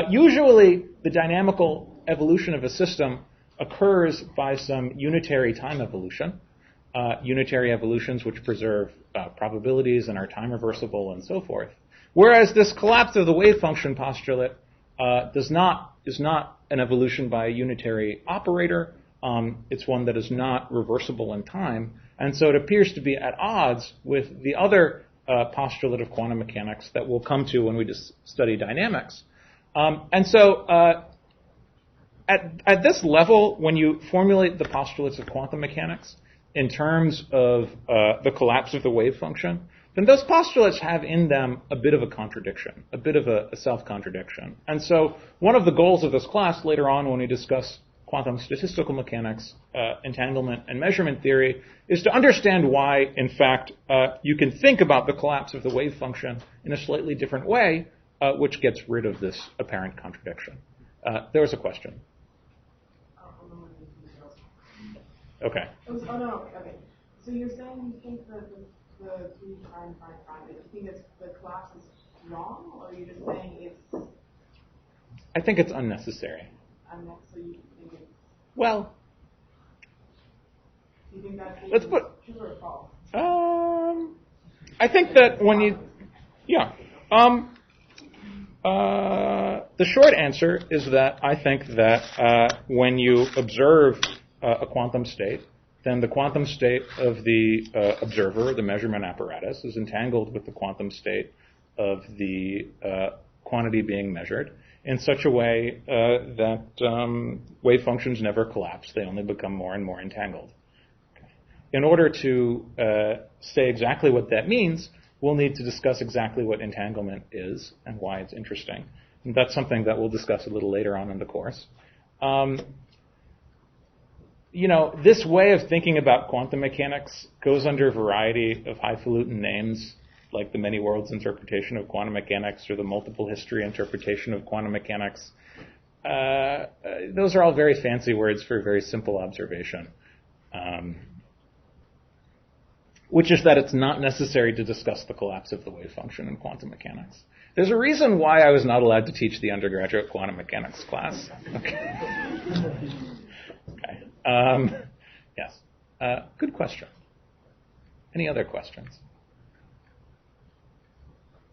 usually the dynamical evolution of a system occurs by some unitary time evolution, unitary evolutions which preserve probabilities and are time reversible and so forth. Whereas this collapse of the wave function postulate is not an evolution by a unitary operator. It's one that is not reversible in time. And so it appears to be at odds with the other postulate of quantum mechanics that we'll come to when we just study dynamics. And so at this level, when you formulate the postulates of quantum mechanics in terms of the collapse of the wave function, then those postulates have in them a bit of a contradiction, a bit of a self-contradiction. And so one of the goals of this class later on when we discuss quantum statistical mechanics, entanglement, and measurement theory is to understand why, in fact, you can think about the collapse of the wave function in a slightly different way, which gets rid of this apparent contradiction. There was a question. Okay. Oh, no. Okay. So you're saying you think that the 3 prime, you think it's, the collapse is wrong, or are you just saying it's... I think it's unnecessary. So you think it's... Well... Do you think that's true or false? I think that when you... Yeah. The short answer is that I think that when you observe a quantum state, then the quantum state of the observer, the measurement apparatus, is entangled with the quantum state of the quantity being measured in such a way that wave functions never collapse. They only become more and more entangled. Okay. In order to say exactly what that means, we'll need to discuss exactly what entanglement is and why it's interesting. And that's something that we'll discuss a little later on in the course. This way of thinking about quantum mechanics goes under a variety of highfalutin names, like the many worlds interpretation of quantum mechanics or the multiple history interpretation of quantum mechanics. Those are all very fancy words for a very simple observation, which is that it's not necessary to discuss the collapse of the wave function in quantum mechanics. There's a reason why I was not allowed to teach the undergraduate quantum mechanics class. Okay. Yes. Good question. Any other questions?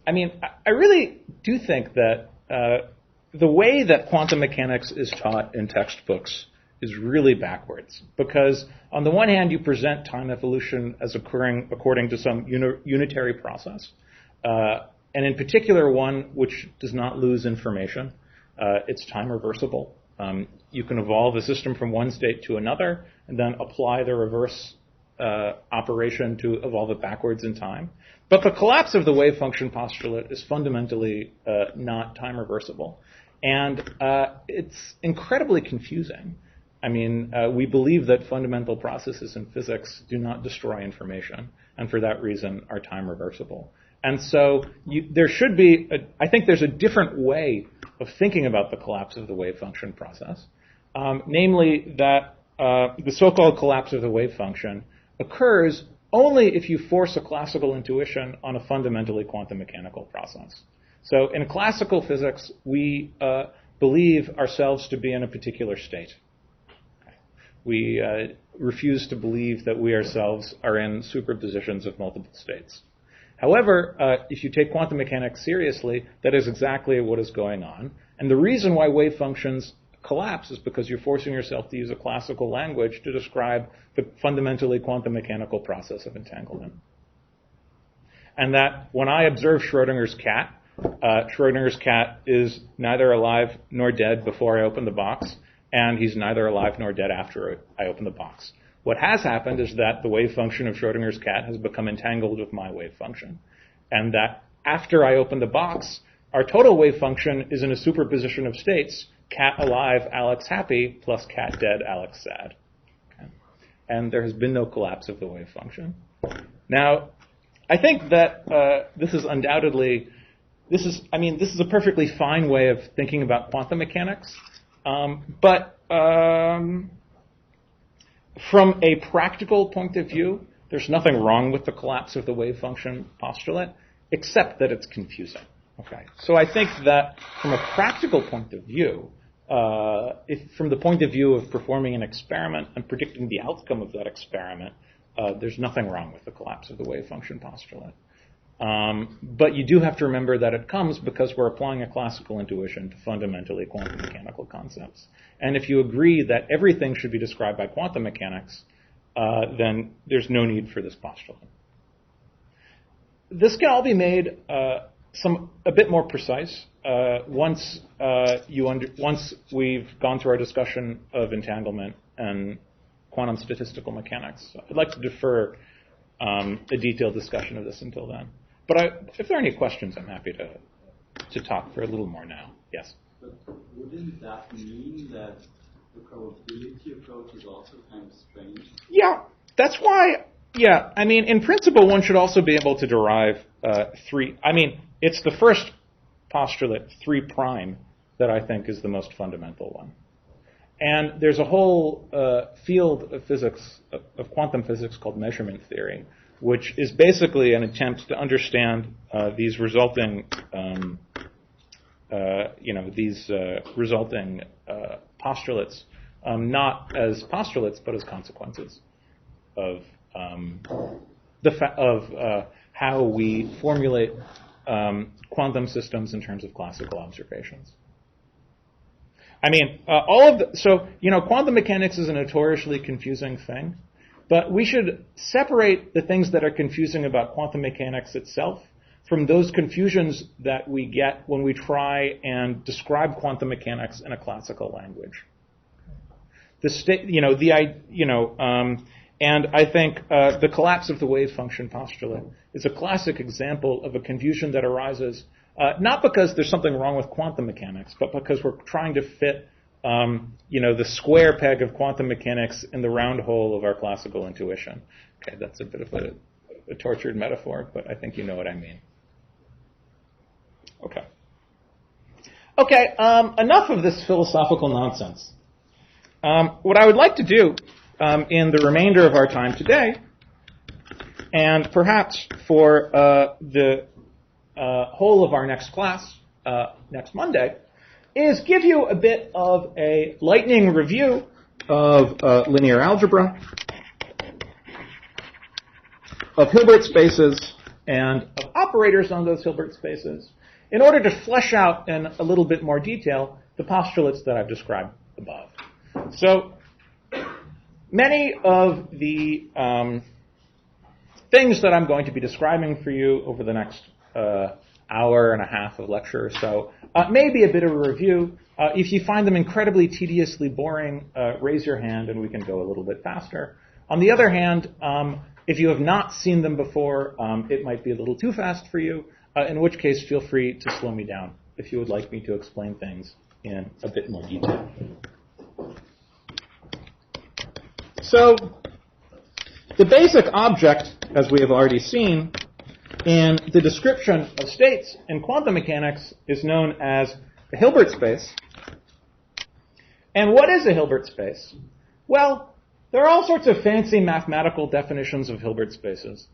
I mean, I really do think that the way that quantum mechanics is taught in textbooks is really backwards. Because on the one hand, you present time evolution as occurring according to some unitary process, and in particular one which does not lose information. It's time reversible. You can evolve a system from one state to another and then apply the reverse operation to evolve it backwards in time. But the collapse of the wave function postulate is fundamentally not time reversible. And it's incredibly confusing. I mean, we believe that fundamental processes in physics do not destroy information, and for that reason are time reversible. And so there should be, I think there's a different way of thinking about the collapse of the wave function process, namely that the so-called collapse of the wave function occurs only if you force a classical intuition on a fundamentally quantum mechanical process. So in classical physics, we believe ourselves to be in a particular state. We refuse to believe that we ourselves are in superpositions of multiple states. However, if you take quantum mechanics seriously, that is exactly what is going on. And the reason why wave functions collapse is because you're forcing yourself to use a classical language to describe the fundamentally quantum mechanical process of entanglement. And that when I observe Schrodinger's cat is neither alive nor dead before I open the box, and he's neither alive nor dead after I open the box. What has happened is that the wave function of Schrodinger's cat has become entangled with my wave function. And that after I open the box, our total wave function is in a superposition of states, cat alive, Alex happy, plus cat dead, Alex sad. Okay. And there has been no collapse of the wave function. Now, I think that this is undoubtedly, this is a perfectly fine way of thinking about quantum mechanics. But from a practical point of view, there's nothing wrong with the collapse of the wave function postulate, except that it's confusing. Okay. So I think that from a practical point of view, from the point of view of performing an experiment and predicting the outcome of that experiment, there's nothing wrong with the collapse of the wave function postulate. But you do have to remember that it comes because we're applying a classical intuition to fundamentally quantum mechanical concepts. And if you agree that everything should be described by quantum mechanics, then there's no need for this postulate. This can all be made a bit more precise once we've gone through our discussion of entanglement and quantum statistical mechanics. I'd like to defer a detailed discussion of this until then. But if there are any questions, I'm happy to talk for a little more now. Yes? But wouldn't that mean that the probability approach is also kind of strange? Yeah, that's why, I mean, in principle, one should also be able to derive it's the first postulate, 3 prime, that I think is the most fundamental one. And there's a whole field of physics, of quantum physics called measurement theory, which is basically an attempt to understand these resulting, postulates, not as postulates but as consequences of how we formulate quantum systems in terms of classical observations. I mean, quantum mechanics is a notoriously confusing thing, but we should separate the things that are confusing about quantum mechanics itself from those confusions that we get when we try and describe quantum mechanics in a classical language. And I think the collapse of the wave function postulate is a classic example of a confusion that arises not because there's something wrong with quantum mechanics, but because we're trying to fit the square peg of quantum mechanics in the round hole of our classical intuition. Okay, that's a bit of a tortured metaphor, but I think you know what I mean. Okay, enough of this philosophical nonsense. What I would like to do in the remainder of our time today, and perhaps for the whole of our next class, next Monday, is give you a bit of a lightning review of linear algebra, of Hilbert spaces, and of operators on those Hilbert spaces, in order to flesh out in a little bit more detail the postulates that I've described above. So, many of the things that I'm going to be describing for you over the next hour and a half of lecture or so may be a bit of a review. If you find them incredibly tediously boring, raise your hand and we can go a little bit faster. On the other hand, if you have not seen them before, it might be a little too fast for you, in which case feel free to slow me down if you would like me to explain things in a bit more detail. So, the basic object, as we have already seen, in the description of states in quantum mechanics is known as a Hilbert space. And what is a Hilbert space? Well, there are all sorts of fancy mathematical definitions of Hilbert spaces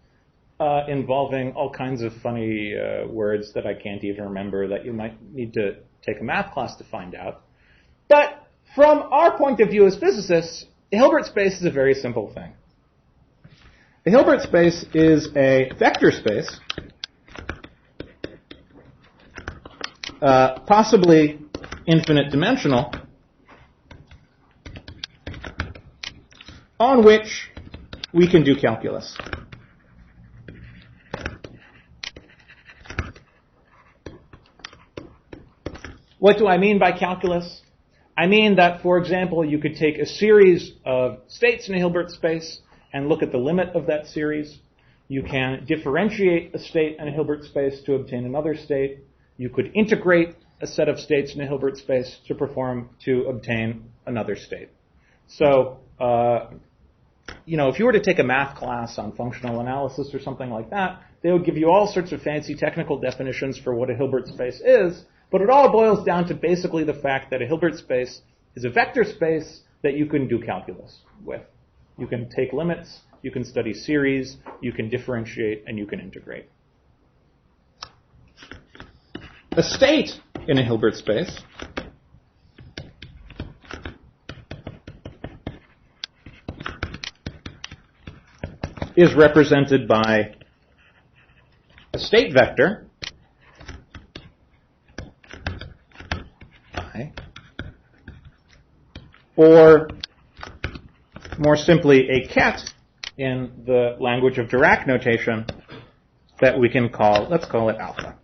involving all kinds of funny words that I can't even remember that you might need to take a math class to find out. But from our point of view as physicists, a Hilbert space is a very simple thing. A Hilbert space is a vector space, possibly infinite dimensional, on which we can do calculus. What do I mean by calculus? I mean that, for example, you could take a series of states in a Hilbert space and look at the limit of that series. You can differentiate a state in a Hilbert space to obtain another state. You could integrate a set of states in a Hilbert space to obtain another state. So, if you were to take a math class on functional analysis or something like that, they would give you all sorts of fancy technical definitions for what a Hilbert space is, but it all boils down to basically the fact that a Hilbert space is a vector space that you can do calculus with. You can take limits, you can study series, you can differentiate, and you can integrate. A state in a Hilbert space is represented by a state vector I, or more simply a ket in the language of Dirac notation that we can let's call it alpha.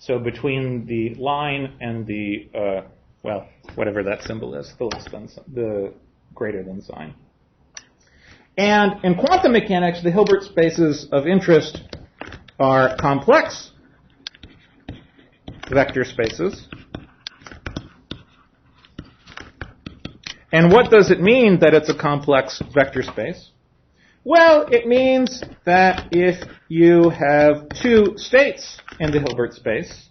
So between the line and the, whatever that symbol is, the greater than sign. And in quantum mechanics, the Hilbert spaces of interest are complex vector spaces. And what does it mean that it's a complex vector space? Well, it means that if you have two states in the Hilbert space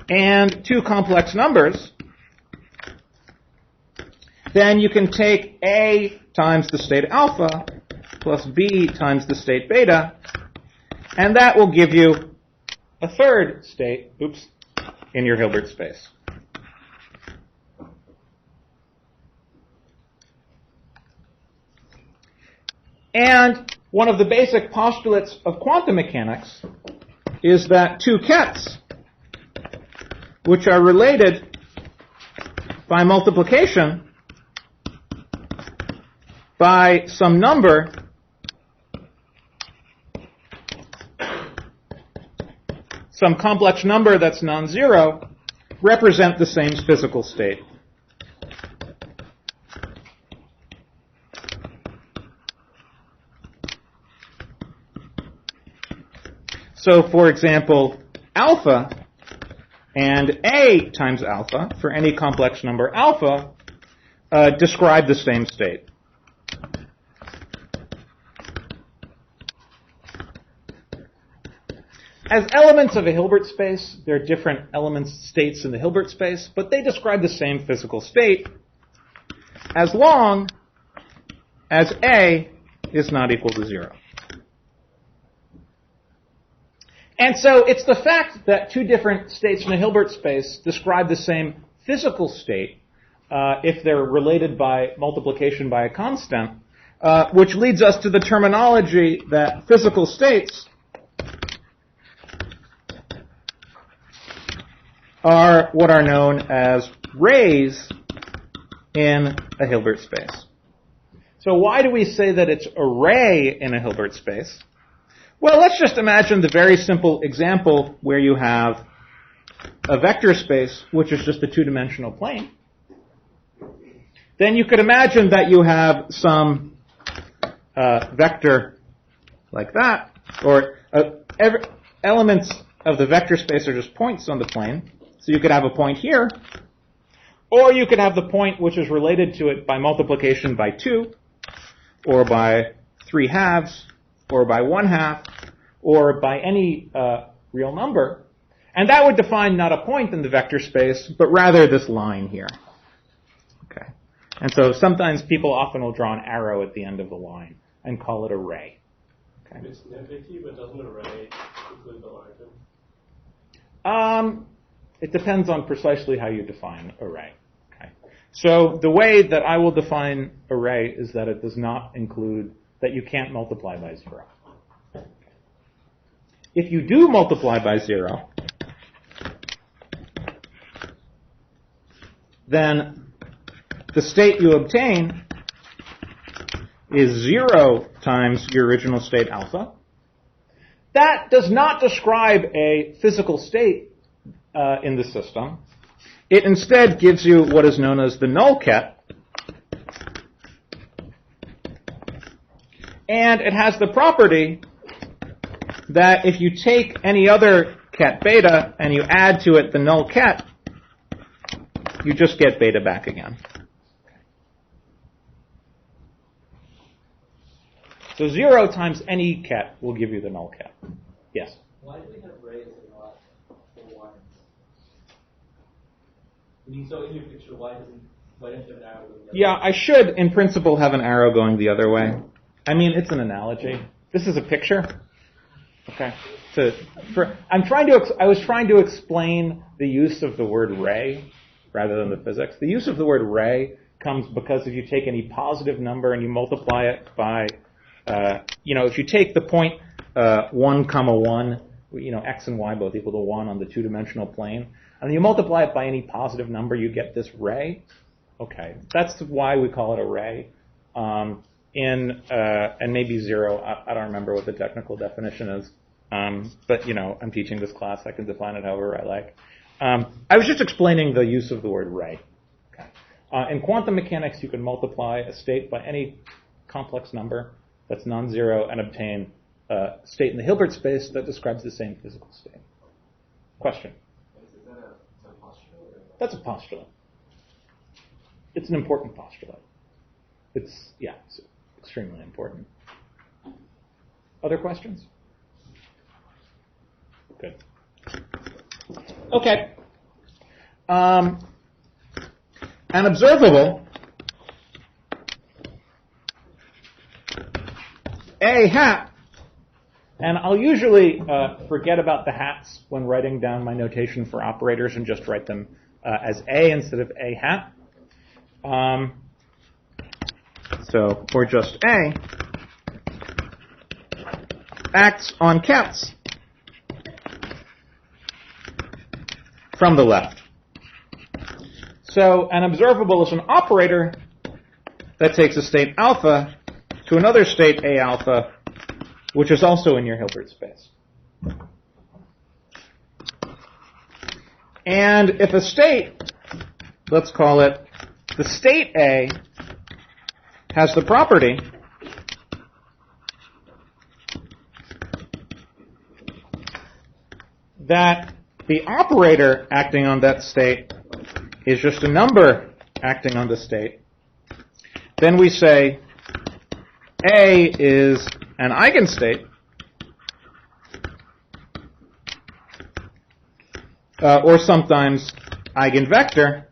and two complex numbers, then you can take A times the state alpha plus B times the state beta, and that will give you a third state, in your Hilbert space. And one of the basic postulates of quantum mechanics is that two Kets, which are related by multiplication by some number, some complex number that's non-zero, represent the same physical state. So, for example, alpha and A times alpha, for any complex number alpha, describe the same state. As elements of a Hilbert space, there are different states in the Hilbert space, but they describe the same physical state as long as A is not equal to 0. And so it's the fact that two different states in a Hilbert space describe the same physical state, if they're related by multiplication by a constant, which leads us to the terminology that physical states are what are known as rays in a Hilbert space. So why do we say that it's a ray in a Hilbert space? Well, let's just imagine the very simple example where you have a vector space, which is just a two-dimensional plane. then you could imagine that you have some vector like that, or elements of the vector space are just points on the plane. So you could have a point here, or you could have the point which is related to it by multiplication by 2, or by 3/2, or by 1/2, or by any real number. And that would define not a point in the vector space, but rather this line here. Okay. And so sometimes people often will draw an arrow at the end of the line and call it a ray. Okay. It's nitpicky, but doesn't array include the margin? It depends on precisely how you define array. Okay. So the way that I will define array is that it does not include, that you can't multiply by 0. If you do multiply by 0, then the state you obtain is 0 times your original state alpha. That does not describe a physical state in the system. It instead gives you what is known as the null ket. And it has the property that if you take any other ket beta and you add to it the null ket, you just get beta back again. So 0 times any ket will give you the null ket. Yes? Why do we have rays and not ones? I mean, so in your picture, why don't you have an arrow going the other way? Yeah, I should, in principle, have an arrow going the other way. I mean, it's an analogy. This is a picture. Okay. I was trying to explain the use of the word ray rather than the physics. The use of the word ray comes because if you take any positive number and you multiply it by, if you take the point 1, 1, x and y both equal to 1 on the two-dimensional plane, and you multiply it by any positive number, you get this ray. Okay, that's why we call it a ray. And maybe 0. I don't remember what the technical definition is. But I'm teaching this class. I can define it however I like. I was just explaining the use of the word ray. Okay. In quantum mechanics, you can multiply a state by any complex number that's non-zero and obtain a state in the Hilbert space that describes the same physical state. Question? Is that a postulate? That's a postulate. It's an important postulate. It's extremely important. Other questions? Good. Okay. An observable A hat, and I'll usually forget about the hats when writing down my notation for operators and just write them as A instead of A hat. Or just A, acts on Kets from the left. So an observable is an operator that takes a state alpha to another state A alpha, which is also in your Hilbert space. And if a state, let's call it the state A, has the property that the operator acting on that state is just a number acting on the state, then we say A is an eigenstate or sometimes eigenvector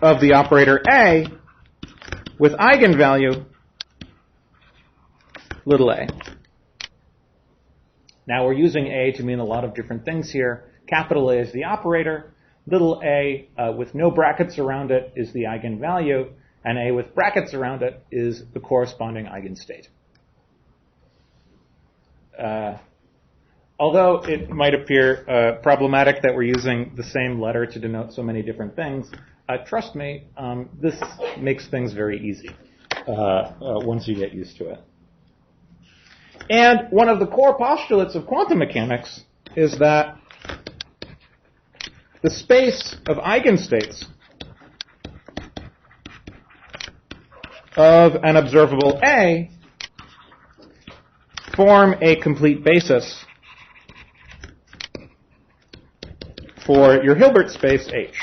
of the operator A with eigenvalue little a. Now we're using A to mean a lot of different things here. Capital A is the operator. Little a with no brackets around it is the eigenvalue. And A with brackets around it is the corresponding eigenstate. Although it might appear problematic that we're using the same letter to denote so many different things, trust me, this makes things very easy once you get used to it. And one of the core postulates of quantum mechanics is that the space of eigenstates of an observable A form a complete basis for your Hilbert space H.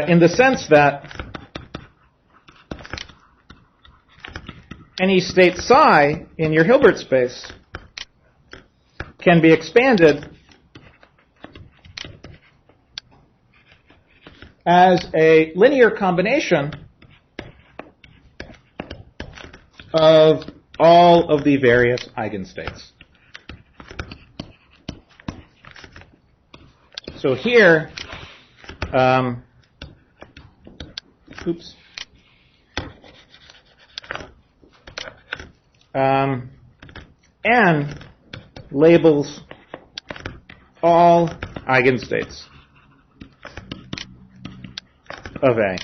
In the sense that any state psi in your Hilbert space can be expanded as a linear combination of all of the various eigenstates. So here, n labels all eigenstates of A.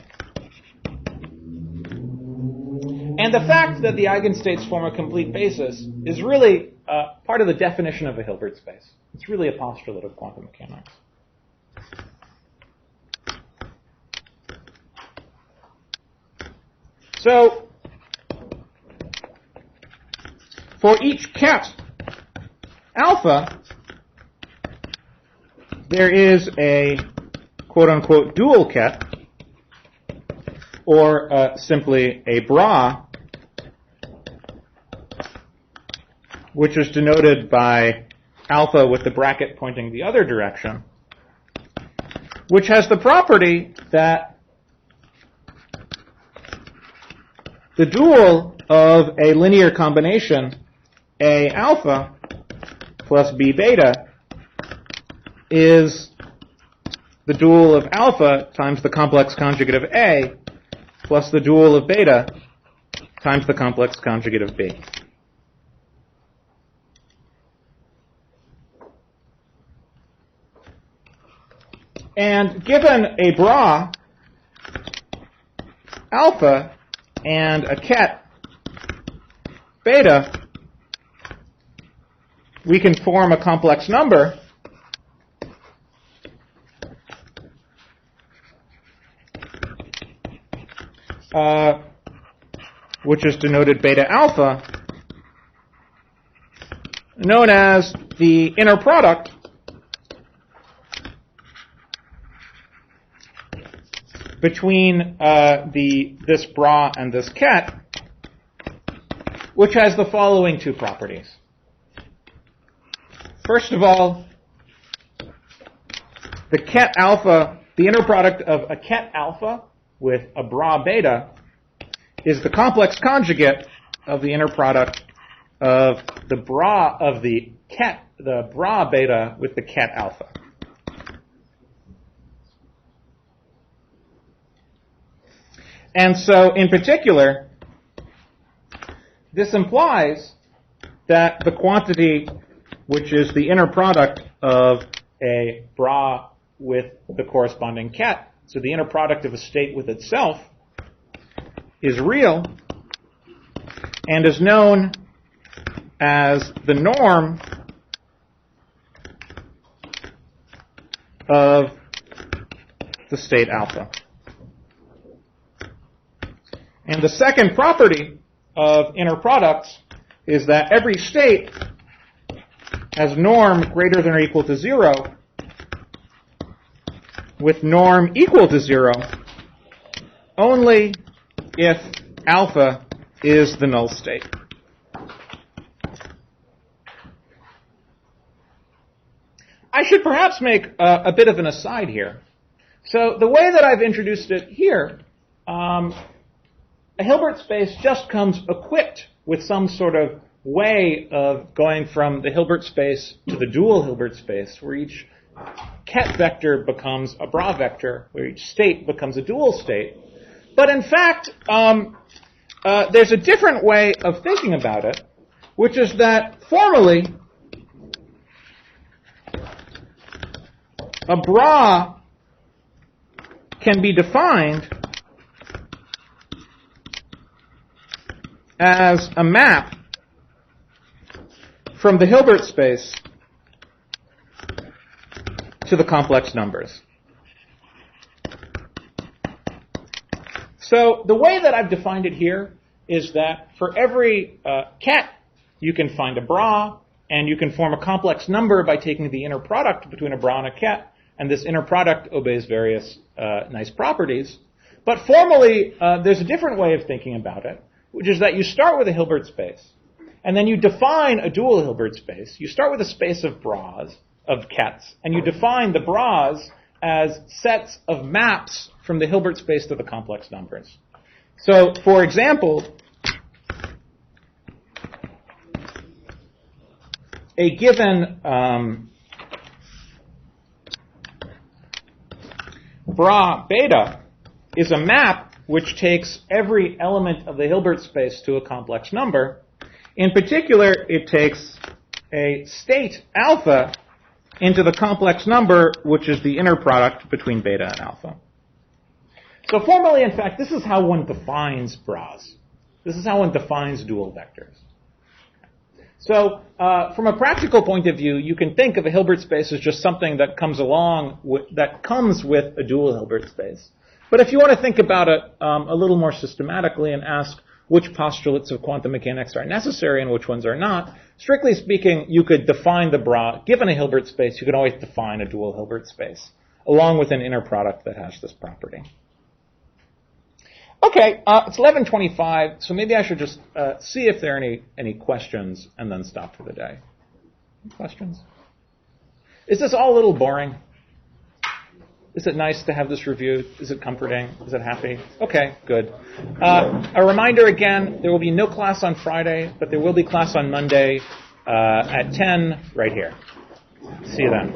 And the fact that the eigenstates form a complete basis is really part of the definition of a Hilbert space. It's really a postulate of quantum mechanics. So, for each ket alpha, there is a quote-unquote dual ket, or simply a bra, which is denoted by alpha with the bracket pointing the other direction, which has the property that the dual of a linear combination A alpha plus B beta is the dual of alpha times the complex conjugate of A plus the dual of beta times the complex conjugate of B. And given a bra alpha and a ket beta, we can form a complex number which is denoted beta alpha, known as the inner product between this bra and this ket, which has the following two properties. First of all, the ket alpha, the inner product of a ket alpha with a bra beta, is the complex conjugate of the inner product of the bra of the bra beta with the ket alpha. And so, in particular, this implies that the quantity, which is the inner product of a bra with the corresponding ket, so the inner product of a state with itself, is real and is known as the norm of the state alpha. And the second property of inner products is that every state has norm greater than or equal to 0 with norm equal to 0 only if alpha is the null state. I should perhaps make a bit of an aside here. So the way that I've introduced it here, a Hilbert space just comes equipped with some sort of way of going from the Hilbert space to the dual Hilbert space, where each ket vector becomes a bra vector, where each state becomes a dual state. But in fact, there's a different way of thinking about it, which is that formally, a bra can be defined as a map from the Hilbert space to the complex numbers. So the way that I've defined it here is that for every ket, you can find a bra, and you can form a complex number by taking the inner product between a bra and a ket, and this inner product obeys various nice properties. But formally, there's a different way of thinking about it, which is that you start with a Hilbert space, and then you define a dual Hilbert space. You start with a space of bras, of kets, and you define the bras as sets of maps from the Hilbert space to the complex numbers. So, for example, a given bra beta is a map which takes every element of the Hilbert space to a complex number. In particular, it takes a state alpha into the complex number, which is the inner product between beta and alpha. So formally, in fact, this is how one defines bras. This is how one defines dual vectors. So from a practical point of view, you can think of a Hilbert space as just something that comes with a dual Hilbert space. But if you want to think about it a little more systematically and ask which postulates of quantum mechanics are necessary and which ones are not, strictly speaking, you could define the bra. Given a Hilbert space, you can always define a dual Hilbert space, along with an inner product that has this property. Okay, it's 11:25, so maybe I should just see if there are any questions and then stop for the day. Any questions? Is this all a little boring? Is it nice to have this reviewed? Is it comforting? Is it happy? Okay, good. A reminder again, there will be no class on Friday, but there will be class on Monday at 10 right here. See you then.